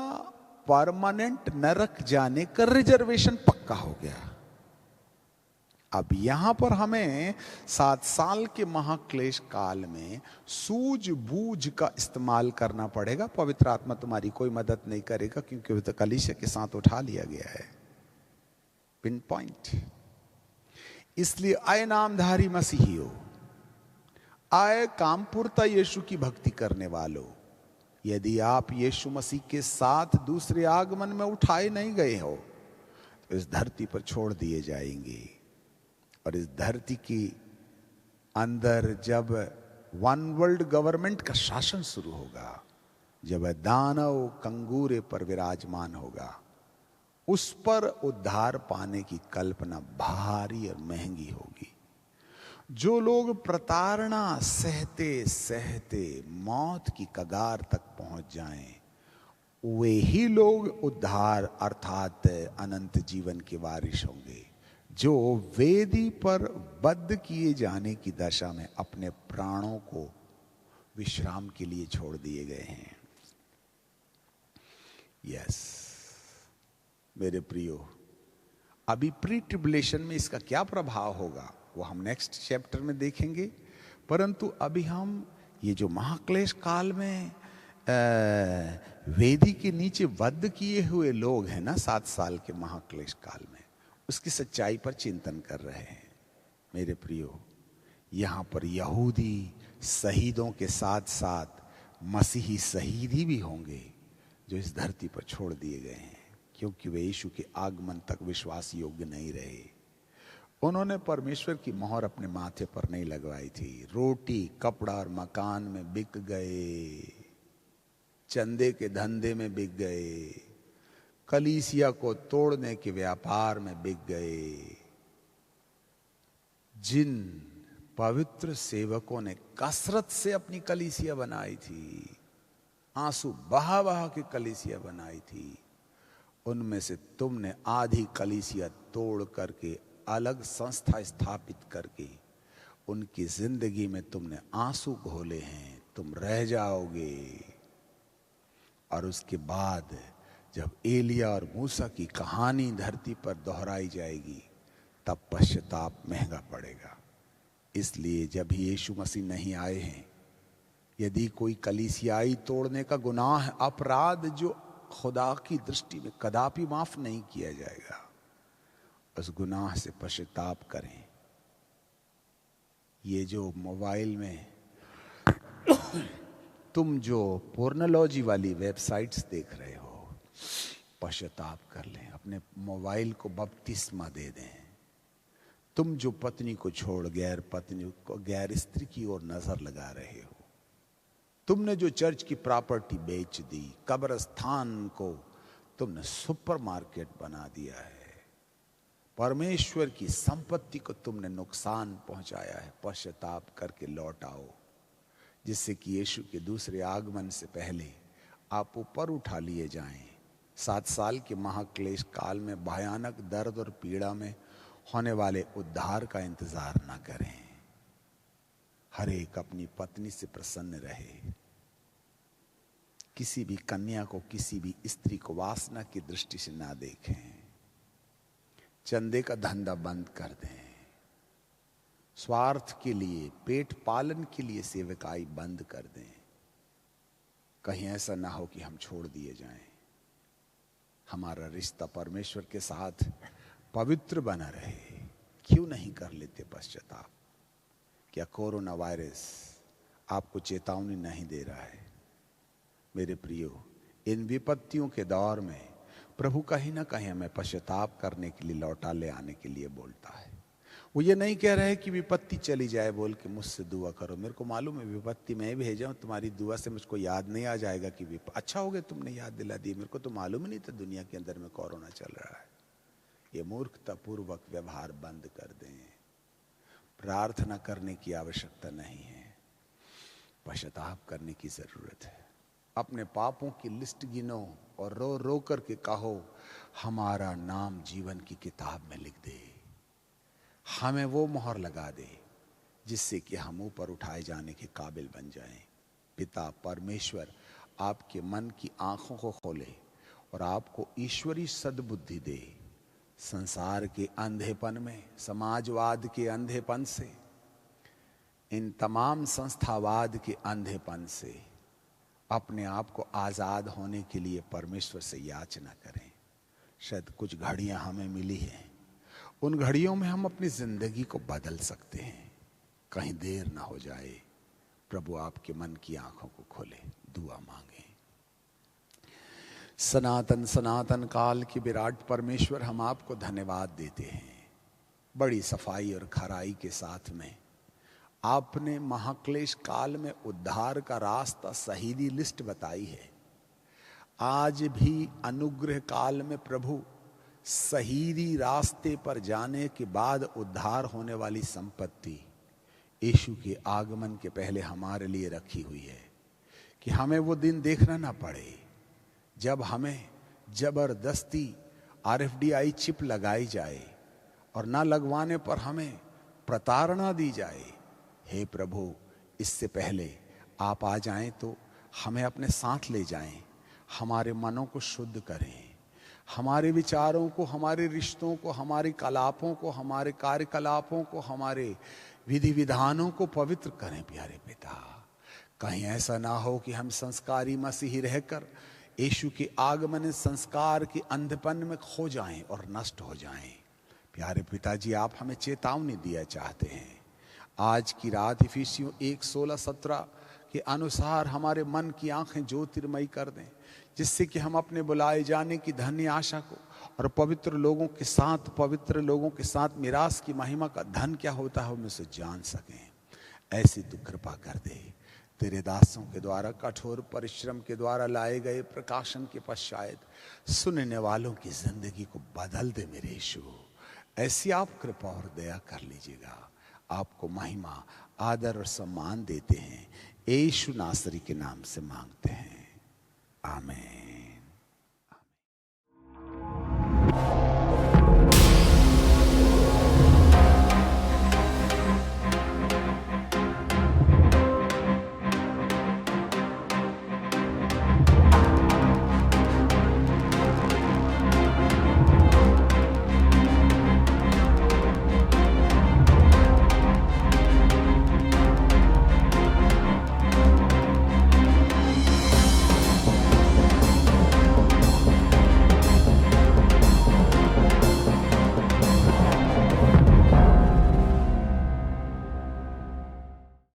परमानेंट नरक जाने का रिजर्वेशन पक्का हो गया। अब यहां पर हमें 7 साल के महाक्लेश काल में सूझबूझ का इस्तेमाल करना पड़ेगा। पवित्र आत्मा तुम्हारी कोई मदद नहीं करेगा क्योंकि वो तो कलीसिया के साथ उठा लिया गया है। Pin point. इसलिए आए नामधारी मसीहियों, आए कामपुरता यीशु की भक्ति करने वालों, यदि आप यीशु मसीह के साथ दूसरे आगमन में उठाए नहीं गए हो तो इस धरती पर छोड़ दिए जाएंगे। और इस धरती के अंदर जब वन वर्ल्ड गवर्नमेंट का शासन शुरू होगा, जब दानव कंगूरे पर विराजमान होगा, उस पर उद्धार पाने की कल्पना भारी और महंगी होगी। जो लोग प्रताड़ना सहते सहते मौत की कगार तक पहुंच जाएं, वे ही लोग उद्धार अर्थात अनंत जीवन के वारिस होंगे, जो वेदी पर बद्ध किए जाने की दशा में अपने प्राणों को विश्राम के लिए छोड़ दिए गए हैं। यस मेरे प्रियो, अभी प्री ट्रिबुलेशन में इसका क्या प्रभाव होगा वो हम नेक्स्ट चैप्टर में देखेंगे, परंतु अभी हम ये जो महाक्लेश काल में वेदी के नीचे वध किए हुए लोग हैं ना 7 साल के महाक्लेश काल में, उसकी सच्चाई पर चिंतन कर रहे हैं। मेरे प्रियो, यहां पर यहूदी शहीदों के साथ साथ मसीही शहीदी भी होंगे जो इस धरती पर छोड़ दिए गए हैं क्योंकि वे यीशु के आगमन तक विश्वास योग्य नहीं रहे। उन्होंने परमेश्वर की मोहर अपने माथे पर नहीं लगवाई थी। रोटी कपड़ा और मकान में बिक गए, चंदे के धंधे में बिक गए, कलीसिया को तोड़ने के व्यापार में बिक गए। जिन पवित्र सेवकों ने कसरत से अपनी कलीसिया बनाई थी, आंसू बहा बहा के कलीसिया बनाई थी, उनमें से तुमने आधी कलीसिया तोड़ करके अलग संस्था स्थापित करके उनकी जिंदगी में तुमने आंसू घोले हैं, तुम रह जाओगे। और उसके बाद जब एलिया और मूसा की कहानी धरती पर दोहराई जाएगी तब पश्चाताप महंगा पड़ेगा। इसलिए जब यीशु मसीह नहीं आए हैं, यदि कोई कलीसियाई तोड़ने का गुनाह है, अपराध जो खुदा की दृष्टि में कदापि माफ नहीं किया जाएगा, उस गुनाह से पश्चाताप करें। ये जो मोबाइल में तुम जो पोर्नोलॉजी वाली वेबसाइट्स देख रहे हो, पश्चाताप कर लें, अपने मोबाइल को बपतिस्मा दे दें। तुम जो पत्नी को छोड़ गैर पत्नी को, गैर स्त्री की ओर नजर लगा रहे हो, तुमने जो चर्च की प्रॉपर्टी बेच दी, कब्रस्तान को तुमने सुपरमार्केट बना दिया है, परमेश्वर की संपत्ति को तुमने नुकसान पहुंचाया है, पश्चाताप करके लौट आओ, जिससे कि यीशु के दूसरे आगमन से पहले आप ऊपर उठा लिए जाएं। 7 साल के महाक्लेश काल में भयानक दर्द और पीड़ा में होने वाले उद्धार का इंतजार ना करें। हर एक अपनी पत्नी से प्रसन्न रहे, किसी भी कन्या को, किसी भी स्त्री को वासना की दृष्टि से ना देखें। चंदे का धंधा बंद कर दें, स्वार्थ के लिए, पेट पालन के लिए सेवकाई बंद कर दें। कहीं ऐसा ना हो कि हम छोड़ दिए जाएं। हमारा रिश्ता परमेश्वर के साथ पवित्र बना रहे। क्यों नहीं कर लेते पश्चाताप? क्या कोरोना वायरस आपको चेतावनी नहीं दे रहा है? मेरे प्रियो, इन विपत्तियों के दौर में प्रभु कहीं ना कहीं हमें पश्चाताप करने के लिए, लौटा ले आने के लिए बोलता है। वो ये नहीं कह रहे कि विपत्ति चली जाए बोल के मुझसे दुआ करो। मेरे को मालूम है विपत्ति मैं भेजा, तुम्हारी दुआ से मुझको याद नहीं आ जाएगा कि अच्छा हो गया तुमने याद दिला दी। मेरे को तो मालूम ही नहीं था दुनिया के अंदर में कोरोना चल रहा है। ये मूर्खतापूर्वक व्यवहार बंद कर दें। प्रार्थना करने की आवश्यकता नहीं है, पश्चाताप करने की जरूरत है। अपने पापों की लिस्ट गिनो और रो रो करके कहो, हमारा नाम जीवन की किताब में लिख दे, हमें वो मोहर लगा दे जिससे कि हम ऊपर उठाए जाने के काबिल बन जाएं। पिता परमेश्वर आपके मन की आंखों को खोले और आपको ईश्वरी सद्बुद्धि दे। संसार के अंधेपन में, समाजवाद के अंधेपन से, इन तमाम संस्थावाद के अंधेपन से अपने आप को आजाद होने के लिए परमेश्वर से याचना करें। शायद कुछ घड़ियां हमें मिली हैं, उन घड़ियों में हम अपनी जिंदगी को बदल सकते हैं। कहीं देर ना हो जाए। प्रभु आपके मन की आंखों को खोले। दुआ मांगे। सनातन सनातन काल के विराट परमेश्वर, हम आपको धन्यवाद देते हैं। बड़ी सफाई और खराई के साथ में आपने महाक्लेश काल में उद्धार का रास्ता, सहीदी लिस्ट बताई है। आज भी अनुग्रह काल में प्रभु सहीदी रास्ते पर जाने के बाद उद्धार होने वाली संपत्ति यीशु के आगमन के पहले हमारे लिए रखी हुई है, कि हमें वो दिन देखना ना पड़े जब हमें जबरदस्ती RFDI चिप लगाई जाए और ना लगवाने पर हमें प्रताड़ना दी जाए। हे प्रभु, इससे पहले आप आ जाएं तो हमें अपने साथ ले जाएं, हमारे मनों को शुद्ध करें, हमारे विचारों को, हमारे रिश्तों को, हमारे कलापों को, हमारे कार्यकलापों को, हमारे विधि विधानों को पवित्र करें। प्यारे पिता, कहीं ऐसा ना हो कि हम संस्कारी मसीही रहकर यीशु के आगमन संस्कार के अंधपन में खो जाएं और नष्ट हो जाएं। प्यारे पिताजी, आप हमें चेतावनी दिया चाहते हैं। आज की रात इफिसियों 1:16-17 के अनुसार हमारे मन की आंखें ज्योतिर्मयी कर दें, जिससे कि हम अपने बुलाए जाने की धन्य आशा को और पवित्र लोगों के साथ मिरास की महिमा का धन क्या होता है, उनसे जान सकें। ऐसी तू कृपा कर दे। तेरे दासों के द्वारा कठोर परिश्रम के द्वारा लाए गए प्रकाशन के पश्चात सुनने वालों की जिंदगी को बदल दे मेरे यीशु। ऐसी आप कृपा और दया कर लीजिएगा। आपको महिमा, आदर और सम्मान देते हैं, यीशु नासरी के नाम से मांगते हैं। आमीन।